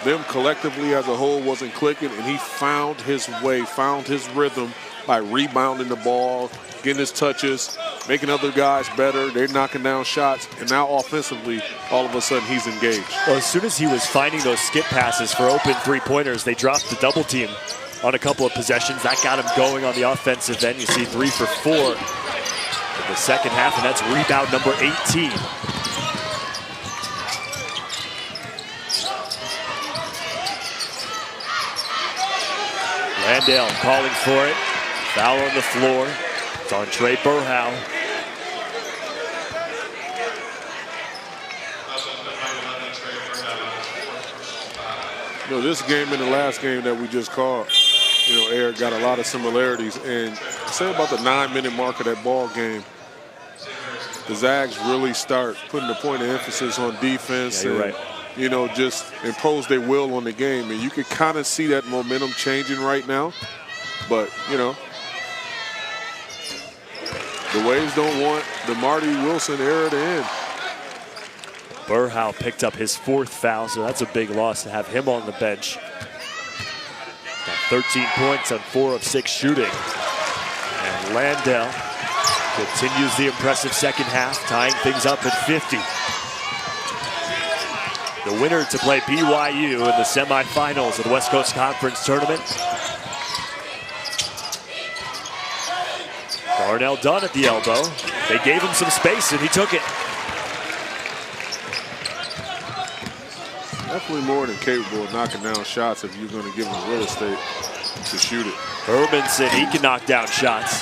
Them collectively as a whole wasn't clicking, and he found his way, found his rhythm by rebounding the ball, getting his touches, making other guys better. They're knocking down shots, and now offensively, all of a sudden he's engaged. Well, as soon as he was finding those skip passes for open three-pointers, they dropped the double team on a couple of possessions. That got him going on the offensive end. You see 3 for 4 in the second half, and that's rebound number 18. Landale calling for it. Foul on the floor. It's on Trey Burhow. You know, this game and the last game that we just called, you know, Eric, got a lot of similarities. And say about the 9-minute mark of that ball game, the Zags really start putting the point of emphasis on defense. Yeah, you're and, right. you know, just impose their will on the game. And you can kind of see that momentum changing right now. But, you know, the Waves don't want the Marty Wilson era to end. Burhow picked up his 4th foul, so that's a big loss to have him on the bench. Got 13 points on 4 of 6 shooting. And Landale continues the impressive second half, tying things up at 50. The winner to play BYU in the semifinals of the West Coast Conference Tournament. Darnell Dunn at the elbow. They gave him some space and he took it. Definitely more than capable of knocking down shots if you're going to give him real estate to shoot it. Hermanson, he can knock down shots.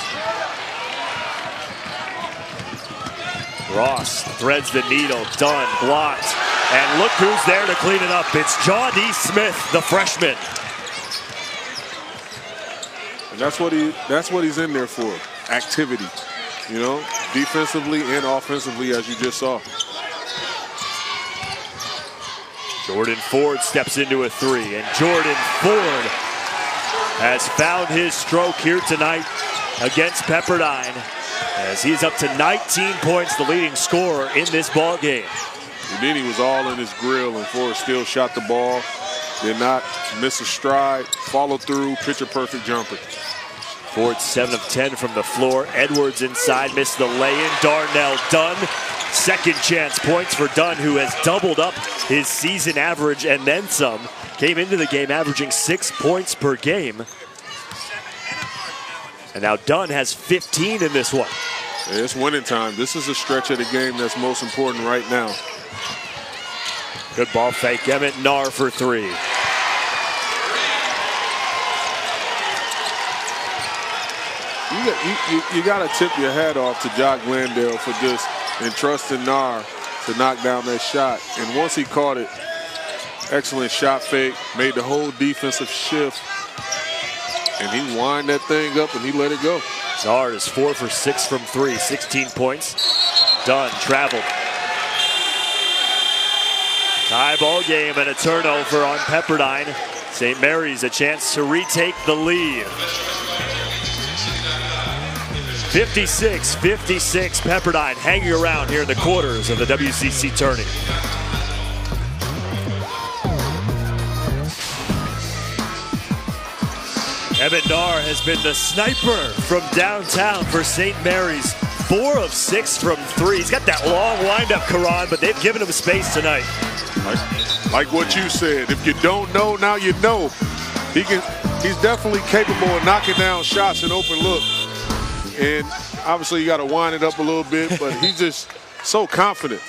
Ross threads the needle. Dunn blocked. And look who's there to clean it up. It's Jody Smith, the freshman. And that's what he's in there for. Activity. You know, defensively and offensively, as you just saw. Jordan Ford steps into a 3, and Jordan Ford has found his stroke here tonight against Pepperdine as he's up to 19 points, the leading scorer in this ball game. And then he was all in his grill, and Forrest still shot the ball. Did not miss a stride, follow through, picture-perfect jumper. Ford 7 of 10 from the floor. Edwards inside, missed the lay-in. Darnell Dunn, second chance points for Dunn, who has doubled up his season average and then some. Came into the game averaging 6 points per game. And now Dunn has 15 in this one. Yeah, it's winning time. This is a stretch of the game that's most important right now. Good ball fake. Emmett Narr for three. You got to tip your hat off to Jock Landale for just entrusting Narr to knock down that shot. And once he caught it, excellent shot fake, made the whole defensive shift. And he wind that thing up and he let it go. Narr is 4 for 6 from three, 16 points. Dunn traveled. Tie ball game and a turnover on Pepperdine. St. Mary's a chance to retake the lead. 56-56, Pepperdine hanging around here in the quarters of the WCC tourney. Emmett Narr has been the sniper from downtown for St. Mary's. 4 of 6 from three. He's got that long windup, Karan, but they've given him space tonight. Like what you said, if you don't know, now you know. He's definitely capable of knocking down shots and open look. And obviously you got to wind it up a little bit, but he's just so confident,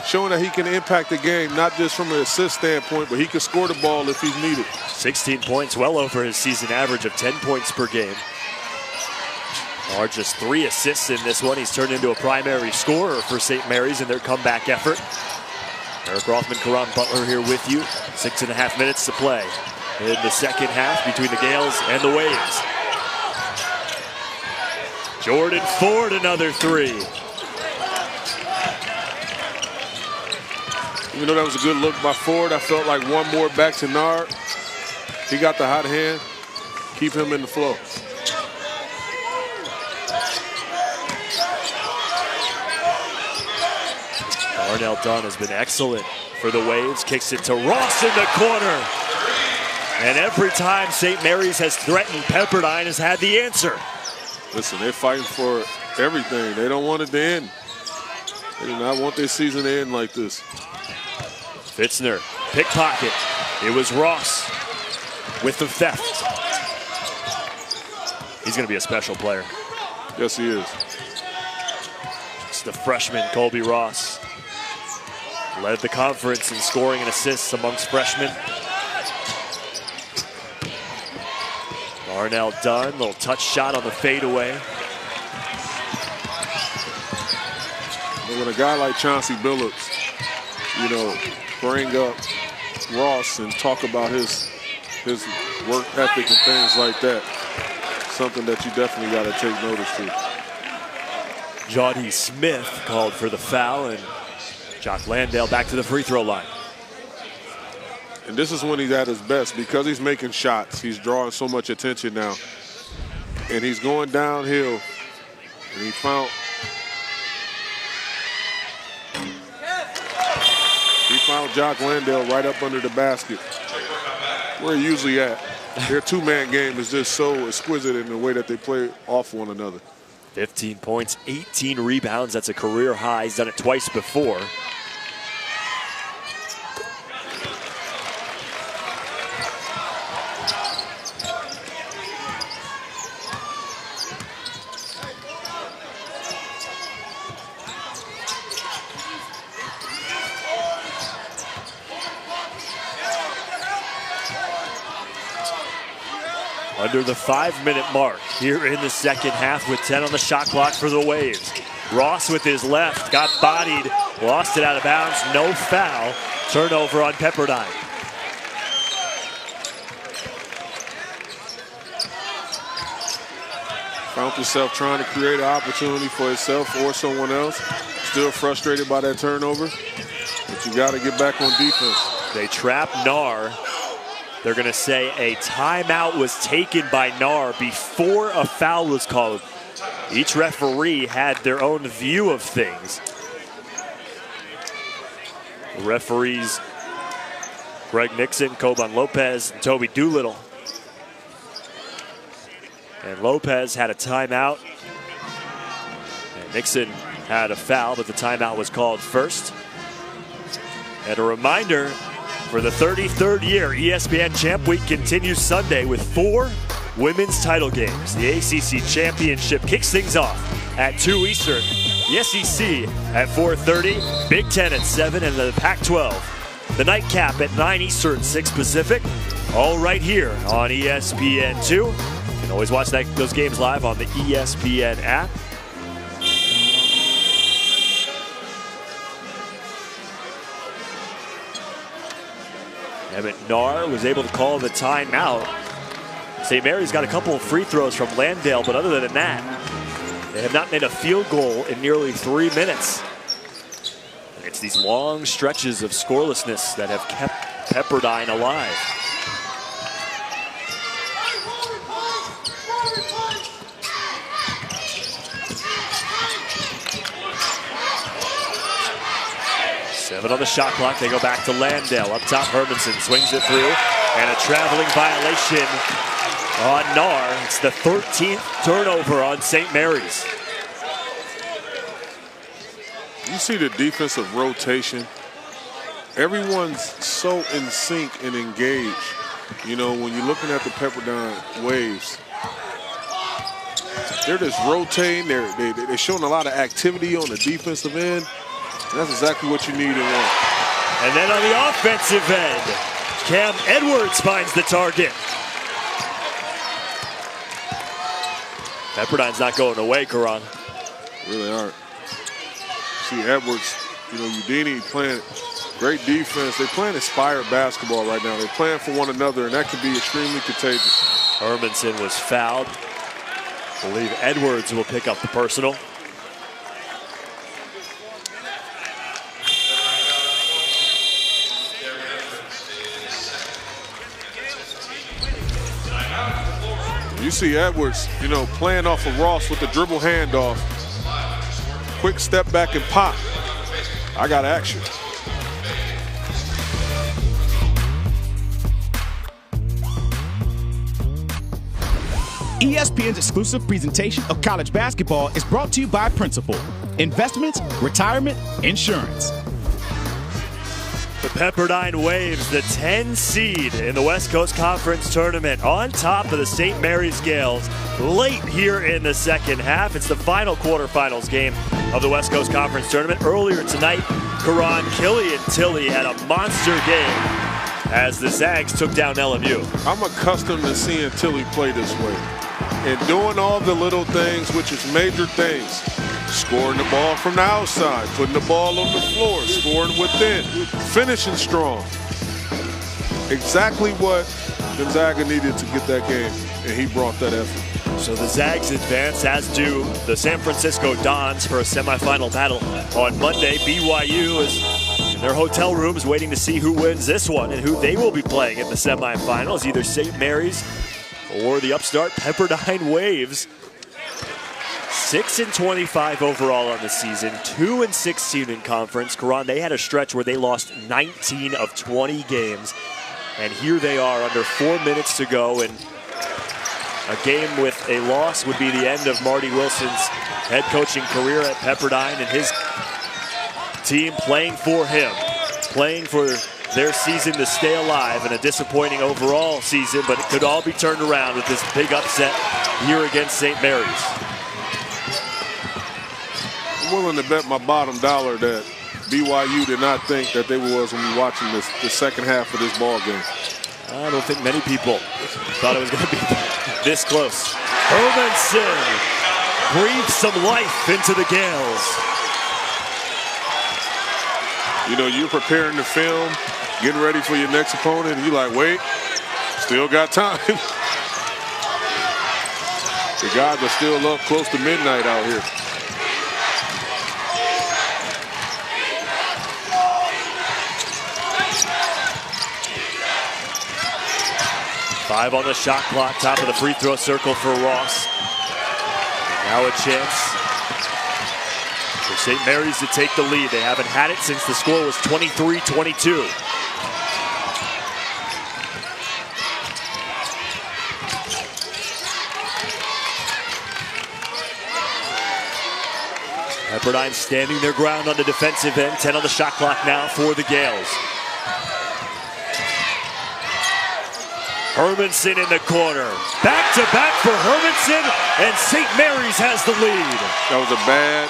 showing that he can impact the game, not just from an assist standpoint, but he can score the ball if he's needed. 16 points, well over his season average of 10 points per game. Or just 3 assists in this one. He's turned into a primary scorer for St. Mary's in their comeback effort. Eric Rothman, Karan Butler here with you. 6.5 minutes to play in the second half between the Gales and the Waves. Jordan Ford, another 3. Even though that was a good look by Ford, I felt like one more back to Narr. He got the hot hand. Keep him in the flow. Darnell Dunn has been excellent for the Waves. Kicks it to Ross in the corner. And every time St. Mary's has threatened, Pepperdine has had the answer. Listen, they're fighting for everything. They don't want it to end. They do not want this season to end like this. Fitzner, pickpocket. It was Ross with the theft. He's going to be a special player. Yes, he is. It's the freshman, Colby Ross. Led the conference in scoring and assists amongst freshmen. Darnell Dunn, little touch shot on the fadeaway. But when a guy like Chauncey Billups, bring up Ross and talk about his work ethic and things like that, something that you definitely got to take notice to. Jody Smith called for the foul, and Jock Landale back to the free throw line. And this is when he's at his best because he's making shots. He's drawing so much attention now. And he's going downhill. And he found Jock Landale right up under the basket. Where he usually at. Their two-man game is just so exquisite in the way that they play off one another. 15 points, 18 rebounds. That's a career high. He's done it twice before. Under the 5-minute mark here in the second half with 10 on the shot clock for the Waves. Ross with his left, got bodied, lost it out of bounds, no foul. Turnover on Pepperdine. Found himself trying to create an opportunity for himself or someone else. Still frustrated by that turnover, but you got to get back on defense. They trap Narr. They're going to say a timeout was taken by Narr before a foul was called. Each referee had their own view of things. The referees, Greg Nixon, Coban Lopez, and Toby Doolittle. And Lopez had a timeout. And Nixon had a foul, but the timeout was called first. And a reminder, for the 33rd year, ESPN Champ Week continues Sunday with 4 women's title games. The ACC Championship kicks things off at 2 Eastern. The SEC at 4:30, Big Ten at 7, and the Pac-12. The nightcap at 9 Eastern, 6 Pacific. All right here on ESPN2. You can always watch those games live on the ESPN app. Emmett Narr was able to call the timeout. St. Mary's got a couple of free throws from Landale, but other than that, they have not made a field goal in nearly 3 minutes. It's these long stretches of scorelessness that have kept Pepperdine alive. Seven on the shot clock. They go back to Landale. Up top, Hermanson swings it through. And a traveling violation on Narr. It's the 13th turnover on St. Mary's. You see the defensive rotation. Everyone's so in sync and engaged. You know, when you're looking at the Pepperdine Waves, they're just rotating. They're showing a lot of activity on the defensive end. And that's exactly what you need in one. And then on the offensive end, Cam Edwards finds the target. Pepperdine's not going away, Karan. Really aren't. See Edwards, you know, Udini playing great defense. They're playing inspired basketball right now. They're playing for one another, and that can be extremely contagious. Hermanson was fouled. I believe Edwards will pick up the personal. You see Edwards, you know, playing off of Ross with the dribble handoff. Quick step back and pop. I got action. ESPN's exclusive presentation of college basketball is brought to you by Principal. Investments, retirement, insurance. The Pepperdine Waves, the 10 seed in the West Coast Conference Tournament, on top of the St. Mary's Gales late here in the second half. It's the final quarterfinals game of the West Coast Conference Tournament. Earlier tonight, Karan, Killian Tilly had a monster game as the Zags took down LMU. I'm accustomed to seeing Tilly play this way and doing all the little things, which is major things. Scoring the ball from the outside, putting the ball on the floor, scoring within, finishing strong. Exactly what Gonzaga needed to get that game, and he brought that effort. So the Zags advance, as do the San Francisco Dons, for a semifinal battle on Monday. BYU is in their hotel rooms waiting to see who wins this one and who they will be playing in the semifinals, either St. Mary's or the upstart Pepperdine Waves. 6-25 overall on the season, 2-16 in conference. Karan, they had a stretch where they lost 19 of 20 games. And here they are under 4 minutes to go. And a game with a loss would be the end of Marty Wilson's head coaching career at Pepperdine and his team playing for him, playing for their season to stay alive in a disappointing overall season. But it could all be turned around with this big upset here against St. Mary's. I'm willing to bet my bottom dollar that BYU did not think that they was when we were watching the second half of this ball game. I don't think many people thought it was going to be this close. Hermanson breathes some life into the Gales. You know, you're preparing the film, getting ready for your next opponent, and you're like, wait, still got time. The guys are still up close to midnight out here. Five on the shot clock, top of the free throw circle for Ross. Now a chance For St. Mary's to take the lead. They haven't had it since the score was 23-22. Pepperdine standing their ground on the defensive end. 10 on the shot clock now for the Gales. Hermanson in the corner. Back to back for Hermanson, and St. Mary's has the lead. That was a bad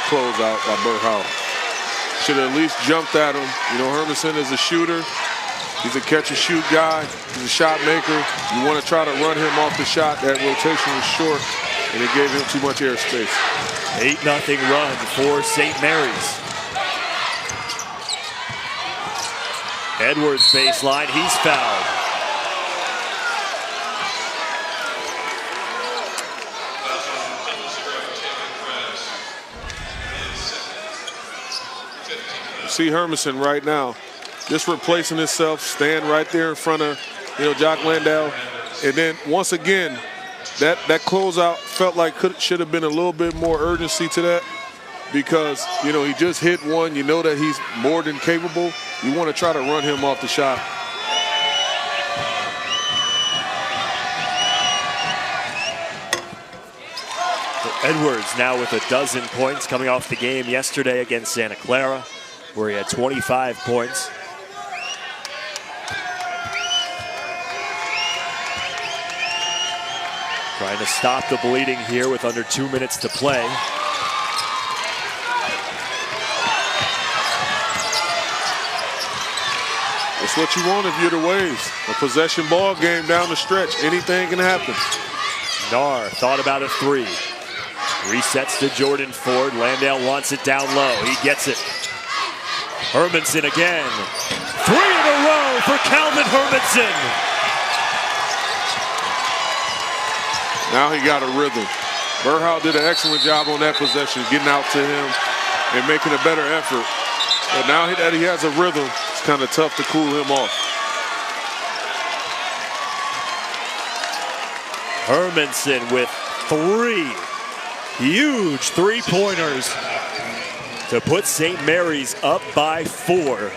closeout by Burhow. Should have at least jumped at him. You know, Hermanson is a shooter. He's a catch-and-shoot guy. He's a shot maker. You want to try to run him off the shot. That rotation was short, and it gave him too much airspace. 8-0 run for St. Mary's. Edwards baseline, he's fouled. You see Hermanson right now, just replacing himself, stand right there in front of, Jock Landale. And then once again, that closeout felt like should have been a little bit more urgency to that, because, he just hit one. You know that he's more than capable. You want to try to run him off the shot. Edwards now with 12 points, coming off the game yesterday against Santa Clara, where he had 25 points. Trying to stop the bleeding here with under 2 minutes to play. It's what you want if you're the Waves. A possession ball game down the stretch. Anything can happen. Nar thought about a three. Resets to Jordan Ford. Landale wants it down low. He gets it. Hermanson again. 3 in a row for Calvin Hermanson. Now he got a rhythm. Burhow did an excellent job on that possession, getting out to him and making a better effort. But now that he has a rhythm, it's kind of tough to cool him off. Hermanson with 3 huge three-pointers to put St. Mary's up by 4.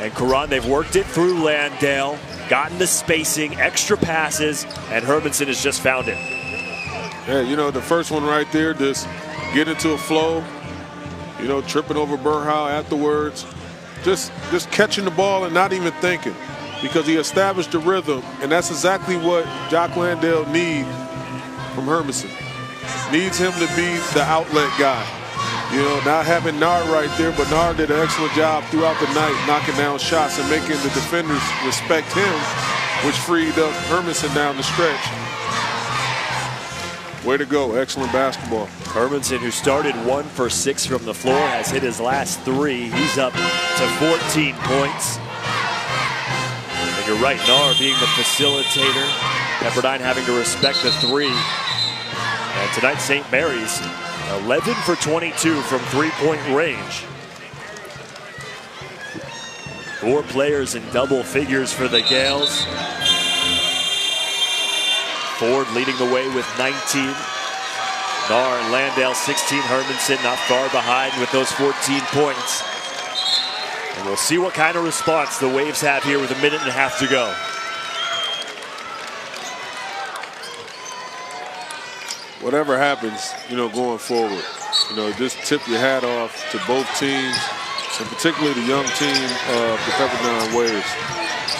And Karan, they've worked it through Landale, gotten the spacing, extra passes, and Hermanson has just found it. Yeah, the first one right there, just get into a flow, tripping over Burhow afterwards. Just catching the ball and not even thinking, because he established the rhythm, and that's exactly what Jock Landale needs from Hermanson. Needs him to be the outlet guy. Not having Nar right there, but Nar did an excellent job throughout the night, knocking down shots and making the defenders respect him, which freed up Hermanson down the stretch. Way to go, excellent basketball. Hermanson, who started 1 for 6 from the floor, has hit his last 3. He's up to 14 points. And you're right, Nar being the facilitator, Pepperdine having to respect the 3. And tonight, St. Mary's 11 for 22 from three-point range. 4 players in double figures for the Gales. Ford leading the way with 19. Nar and Landale 16. Hermanson not far behind with those 14 points. And we'll see what kind of response the Waves have here with 1.5 minutes to go. Whatever happens, going forward, just tip your hat off to both teams, and particularly the young team of the Pepperdine Waves.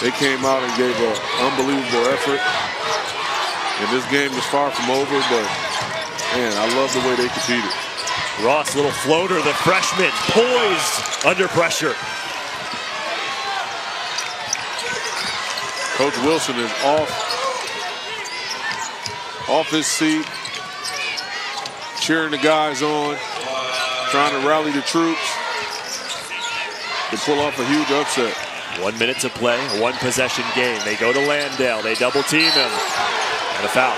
They came out and gave an unbelievable effort. And this game is far from over, but, man, I love the way they competed. Ross, little floater, the freshman, poised under pressure. Coach Wilson is off his seat, cheering the guys on, trying to rally the troops to pull off a huge upset. 1 minute to play, a 1-possession game. They go to Landale, they double team him, and a foul.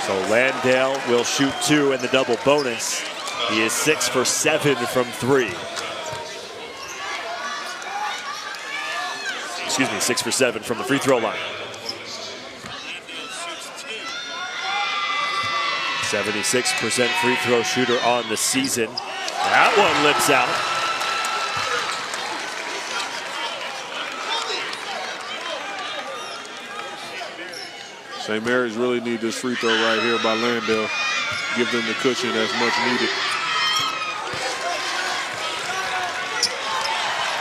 So Landale will shoot 2 in the double bonus. He is 6 for 7 from 3. Excuse me, 6 for 7 from the free throw line. 76% free throw shooter on the season. That one lips out. St. Mary's really need this free throw right here by Landale. Give them the cushion that's much needed.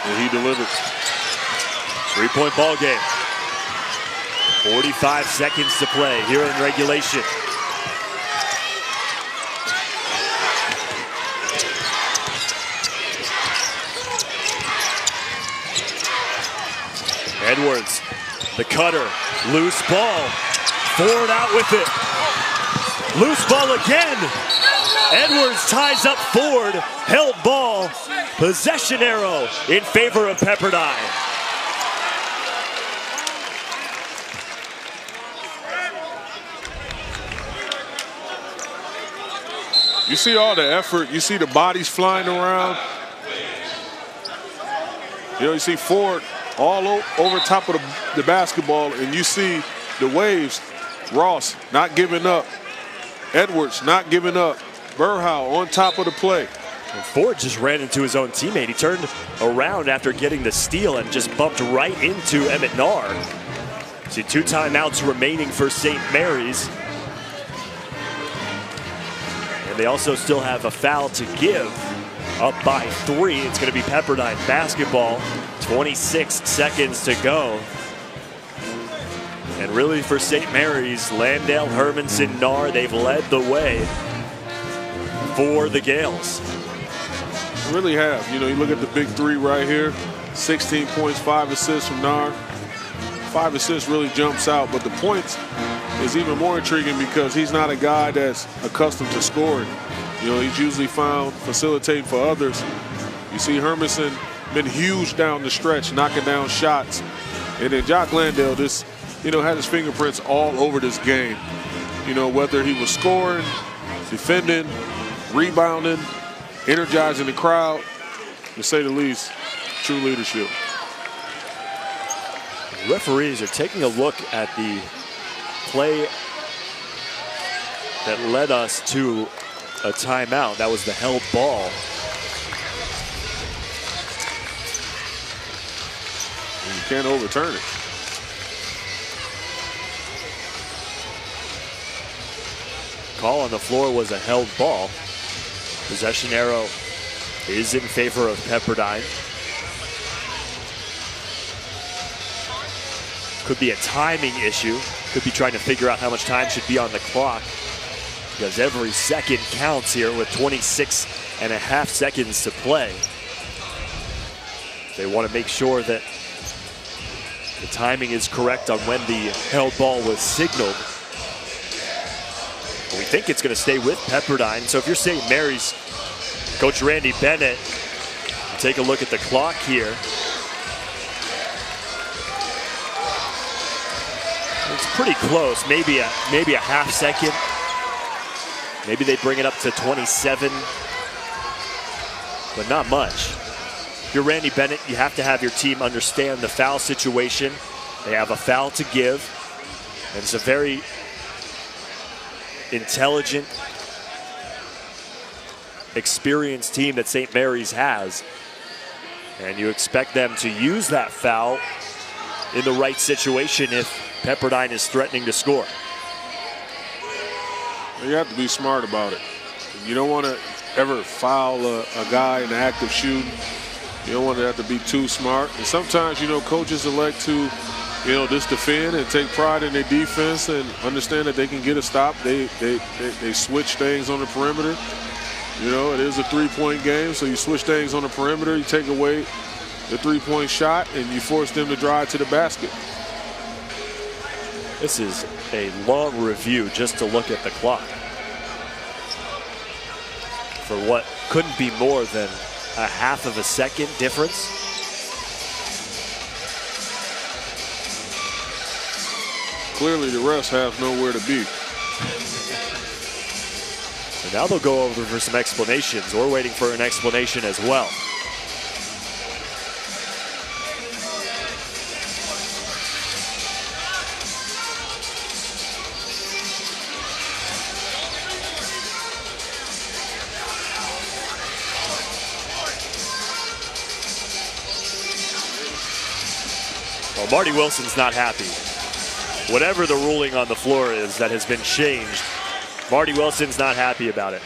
And he delivered. 3-point ball game. 45 seconds to play here in regulation. Edwards, the cutter, loose ball. Ford out with it. Loose ball again. Edwards ties up Ford. Held ball. Possession arrow in favor of Pepperdine. You see all the effort. You see the bodies flying around. You see Ford all over top of the basketball, and you see the waves. Ross not giving up. Edwards not giving up. Burhow on top of the play. And Ford just ran into his own teammate. He turned around after getting the steal and just bumped right into Emmett Nahr. See 2 timeouts remaining for St. Mary's. And they also still have a foul to give. Up by 3. It's going to be Pepperdine basketball. 26 seconds to go. And really for St. Mary's, Landale, Hermanson, Nahr, they've led the way for the Gales. Really have. You look at the big 3 right here. 16 points, 5 assists from Nahr. 5 assists really jumps out, but the points is even more intriguing because he's not a guy that's accustomed to scoring. He's usually found facilitating for others. You see Hermanson been huge down the stretch, knocking down shots. And then Jock Landale just, had his fingerprints all over this game. Whether he was scoring, defending, rebounding, energizing the crowd, to say the least, true leadership. Referees are taking a look at the play that led us to a timeout. That was the held ball. You can't overturn it. Call on the floor was a held ball. Possession arrow is in favor of Pepperdine. Could be a timing issue. Could be trying to figure out how much time should be on the clock, because every second counts here with 26.5 seconds to play. They want to make sure that the timing is correct on when the held ball was signaled. But we think it's going to stay with Pepperdine. So if you're St. Mary's, Coach Randy Bennett, take a look at the clock here. It's pretty close, maybe a half second. Maybe they bring it up to 27, but not much. If you're Randy Bennett, you have to have your team understand the foul situation. They have a foul to give, and it's a very intelligent, experienced team that St. Mary's has. And you expect them to use that foul in the right situation if Pepperdine is threatening to score. You have to be smart about it. You don't want to ever foul a guy in the act of shooting. You don't want to have to be too smart. And sometimes, coaches elect to, just defend and take pride in their defense and understand that they can get a stop. They switch things on the perimeter. It is a 3-point game, so you switch things on the perimeter. You take away the 3-point shot, and you force them to drive to the basket. This is a long review just to look at the clock for what couldn't be more than a half of a second difference. Clearly the refs have nowhere to be. So now they'll go over for some explanations. We're waiting for an explanation as well. Well, Marty Wilson's not happy. Whatever the ruling on the floor is that has been changed, Marty Wilson's not happy about it.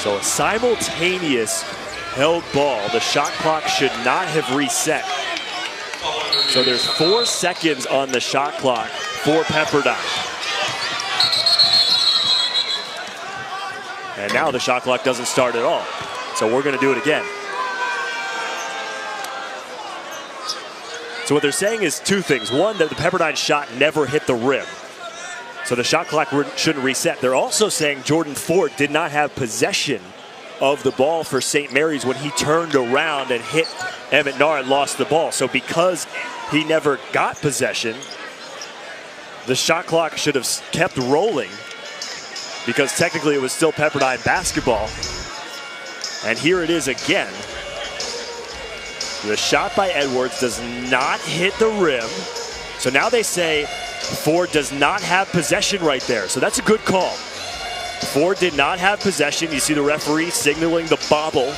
So a simultaneous held ball. The shot clock should not have reset. So there's 4 seconds on the shot clock for Pepperdine. And now the shot clock doesn't start at all. So we're going to do it again. So what they're saying is 2 things. One, that the Pepperdine shot never hit the rim. So the shot clock shouldn't reset. They're also saying Jordan Ford did not have possession of the ball for St. Mary's when he turned around and hit Emmett Nahr and lost the ball. So because he never got possession, the shot clock should have kept rolling because technically it was still Pepperdine basketball. And here it is again. The shot by Edwards does not hit the rim. So now they say Ford does not have possession right there. So that's a good call. Ford did not have possession. You see the referee signaling the bobble.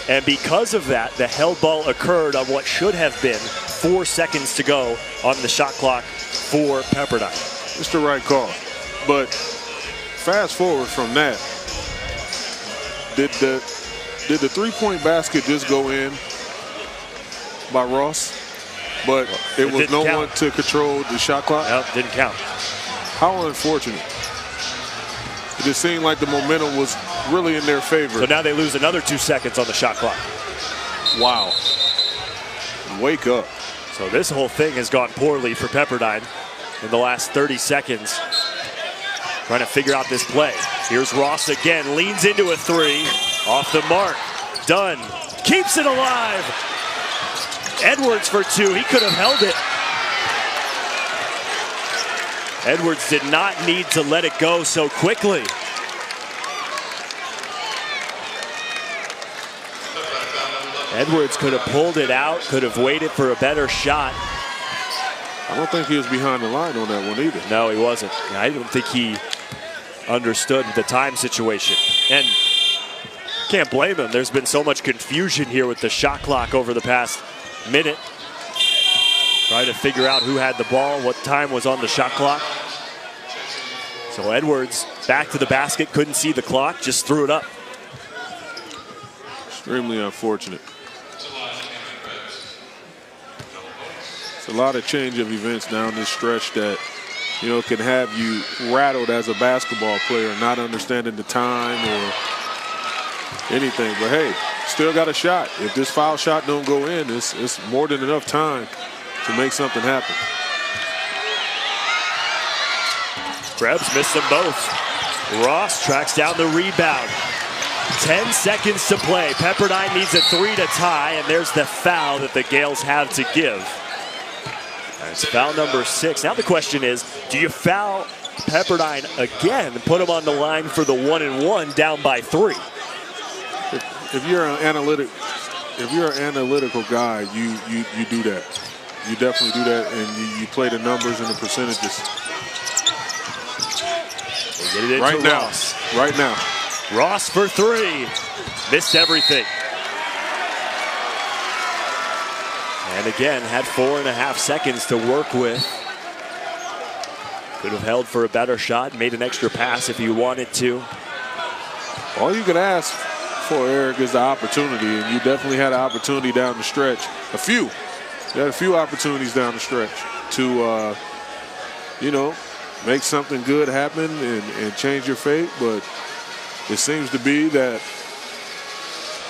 And because of that, the held ball occurred on what should have been 4 seconds to go on the shot clock for Pepperdine. It's the right call. But fast forward from that, did the three-point basket just go in by Ross? But it was no one to control the shot clock? Nope, didn't count. How unfortunate. It just seemed like the momentum was really in their favor. So now they lose another 2 seconds on the shot clock. Wow. Wake up. So this whole thing has gone poorly for Pepperdine in the last 30 seconds. Trying to figure out this play. Here's Ross again, leans into a 3. Off the mark. Dunn keeps it alive. Edwards for 2. He could have held it. Edwards did not need to let it go so quickly. Edwards could have pulled it out, could have waited for a better shot. I don't think he was behind the line on that one either. No, he wasn't. I don't think he understood the time situation. And can't blame him. There's been so much confusion here with the shot clock over the past minute. Trying to figure out who had the ball, what time was on the shot clock. So Edwards back to the basket, couldn't see the clock, just threw it up. Extremely unfortunate. It's a lot of change of events down this stretch that, you know, can have you rattled as a basketball player, not understanding the time or anything. But hey, still got a shot. If this foul shot don't go in, it's more than enough time to make something happen. Krebs missed them both. Ross tracks down the rebound. 10 seconds to play. Pepperdine needs a 3 to tie, and there's the foul that the Gales have to give. It's foul number 6. Now the question is, do you foul Pepperdine again and put them on the line for the 1-and-1 down by 3? If you're an analytical guy, you do that. You definitely do that, and you play the numbers and the percentages. Get it into right now. Ross. Right now. Ross for 3. Missed everything. And again, had 4.5 seconds to work with. Could have held for a better shot, made an extra pass if he wanted to. All you could ask for, Eric, is the opportunity, and you definitely had an opportunity down the stretch. A few. You had a few opportunities down the stretch to, you know, make something good happen and change your fate, but it seems to be that,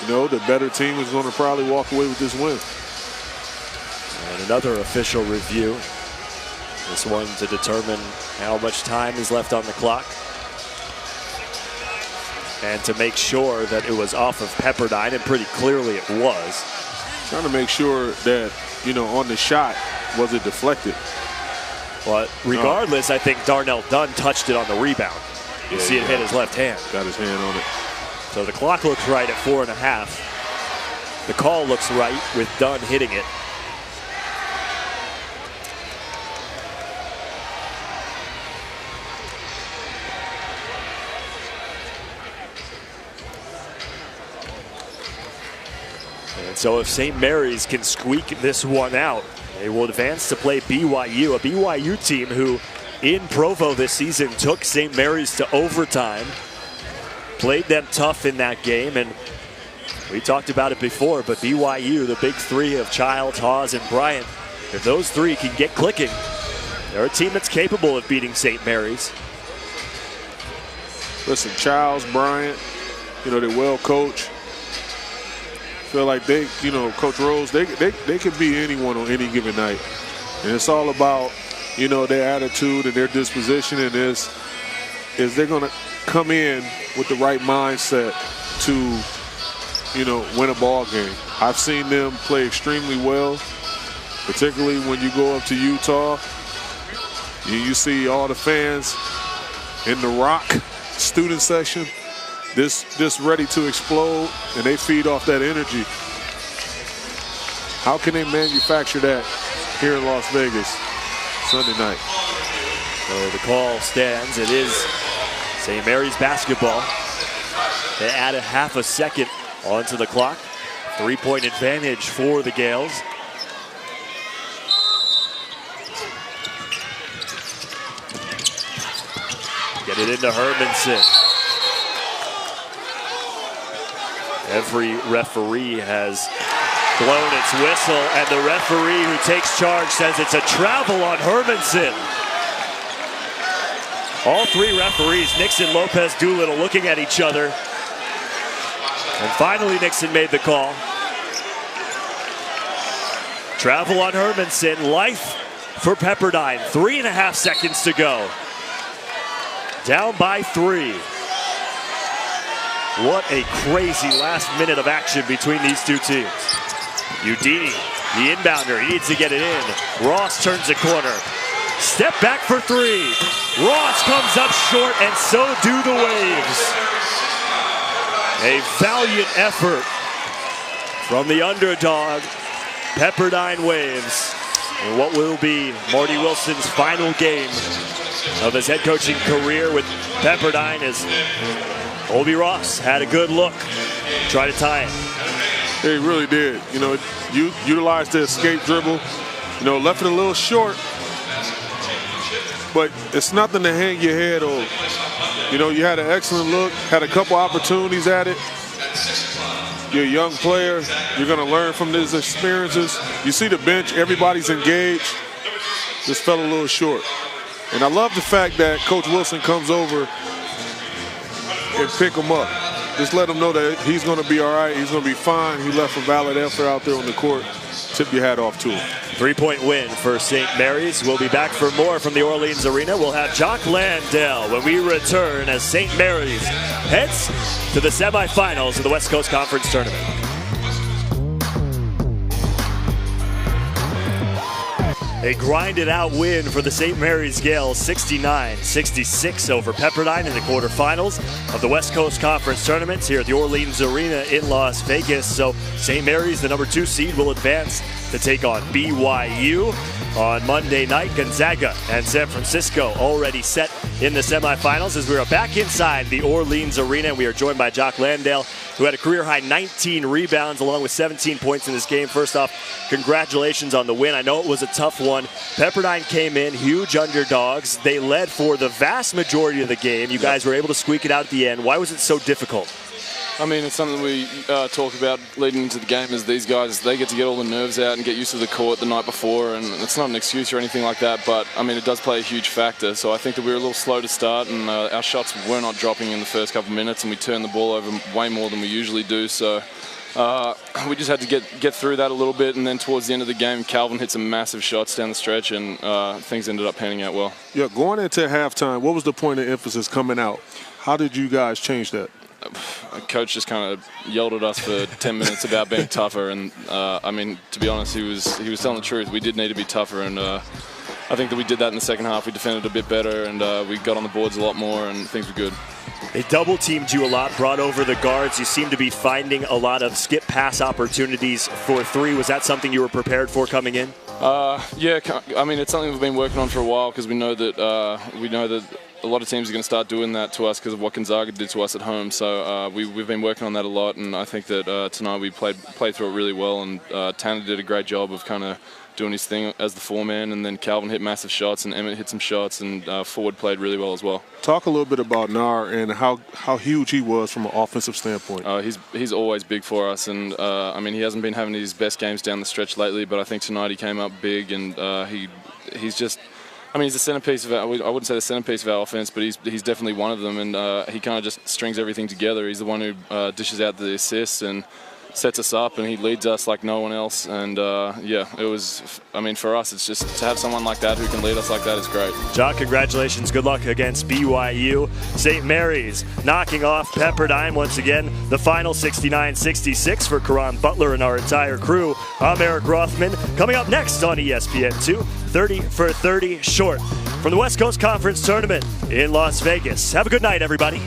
you know, the better team is going to probably walk away with this win. And another official review. This one to determine how much time is left on the clock. And to make sure that it was off of Pepperdine, and pretty clearly it was. Trying to make sure that, you know, on the shot, was it deflected? But regardless, I think Darnell Dunn touched it on the rebound. You see it hit his left hand. Got his hand on it. So the clock looks right at 4.5. The call looks right with Dunn hitting it. And so if St. Mary's can squeak this one out, they will advance to play BYU, a BYU team who in Provo this season took St. Mary's to overtime, played them tough in that game, and we talked about it before, but BYU, the big three of Childs, Hawes, and Bryant, if those three can get clicking, they're a team that's capable of beating St. Mary's. Listen, Childs, Bryant, they're well coached. Feel like they, Coach Rose, they could be anyone on any given night. And it's all about, their attitude and their disposition, and is they're going to come in with the right mindset to, win a ball game. I've seen them play extremely well, particularly when you go up to Utah. You see all the fans in the Rock student section, just ready to explode, and they feed off that energy. How can they manufacture that here in Las Vegas Sunday night? So the call stands. It is St. Mary's basketball. They add a half a second onto the clock. 3-point advantage for the Gales. Get it into Hermanson. Every referee has blown its whistle, and the referee who takes charge says it's a travel on Hermanson. All three referees, Nixon, Lopez, Doolittle, looking at each other. And finally, Nixon made the call. Travel on Hermanson. Life for Pepperdine. 3.5 seconds to go. Down by 3. What a crazy last minute of action between these two teams. Udini, the inbounder, he needs to get it in. Ross turns the corner. Step back for 3. Ross comes up short, and so do the Waves. A valiant effort from the underdog, Pepperdine Waves, in what will be Marty Wilson's final game of his head coaching career with Pepperdine, as Colby Ross had a good look, try to tie it. He really did. You utilized the escape dribble, left it a little short, but it's nothing to hang your head over. You had an excellent look, had a couple opportunities at it. You're a young player. You're going to learn from these experiences. You see the bench, everybody's engaged. Just fell a little short. And I love the fact that Coach Wilson comes over and pick him up. Just let him know that he's going to be all right. He's going to be fine. He left a valid effort out there on the court. Tip your hat off to him. 3-point win for St. Mary's. We'll be back for more from the Orleans Arena. We'll have Jock Landale when we return as St. Mary's heads to the semifinals of the West Coast Conference Tournament. A grinded-out win for the St. Mary's Gales, 69-66 over Pepperdine in the quarterfinals of the West Coast Conference Tournaments here at the Orleans Arena in Las Vegas. So St. Mary's, the number 2 seed, will advance to take on BYU on Monday night. Gonzaga and San Francisco already set in the semifinals as we are back inside the Orleans Arena. We are joined by Jock Landale, who had a career-high 19 rebounds along with 17 points in this game. First off, congratulations on the win. I know it was a tough one. Pepperdine came in, huge underdogs. They led for the vast majority of the game. You guys were able to squeak it out at the end. Why was it so difficult? I mean, it's something we talk about leading into the game, is these guys, they get to get all the nerves out and get used to the court the night before, and it's not an excuse or anything like that, but, I mean, it does play a huge factor. So I think that we were a little slow to start, and our shots were not dropping in the first couple of minutes, and we turned the ball over way more than we usually do. So we just had to get through that a little bit, and then towards the end of the game, Calvin hit some massive shots down the stretch, and things ended up panning out well. Yeah, going into halftime, what was the point of emphasis coming out? How did you guys change that? Coach just kind of yelled at us for 10 minutes about being tougher, and I mean, to be honest, he was telling the truth. We did need to be tougher, and I think that we did that in the second half. We defended a bit better, and we got on the boards a lot more, and things were good. They double-teamed you a lot, brought over the guards. You seem to be finding a lot of skip pass opportunities for 3. Was that something you were prepared for coming in? Yeah, I mean, it's something we've been working on for a while, because we know that a lot of teams are going to start doing that to us because of what Gonzaga did to us at home. So we've been working on that a lot, and I think that tonight we played through it really well. And Tanner did a great job of kind of doing his thing as the four-man, and then Calvin hit massive shots, and Emmett hit some shots, and Ford played really well as well. Talk a little bit about Nar and how huge he was from an offensive standpoint. He's always big for us, and I mean, he hasn't been having his best games down the stretch lately, but I think tonight he came up big, and he's just, I mean, he's the centerpiece of I wouldn't say the centerpiece of our offense, but he's definitely one of them, and he kind of just strings everything together. He's the one who dishes out the assists and sets us up, and he leads us like no one else. And yeah, it was, I mean, for us, it's just to have someone like that who can lead us like that is great. John, congratulations. Good luck against BYU. St. Mary's knocking off Pepperdine once again. The final 69-66 for Karan Butler and our entire crew. I'm Eric Rothman. Coming up next on ESPN2, 30 for 30 short from the West Coast Conference Tournament in Las Vegas. Have a good night, everybody.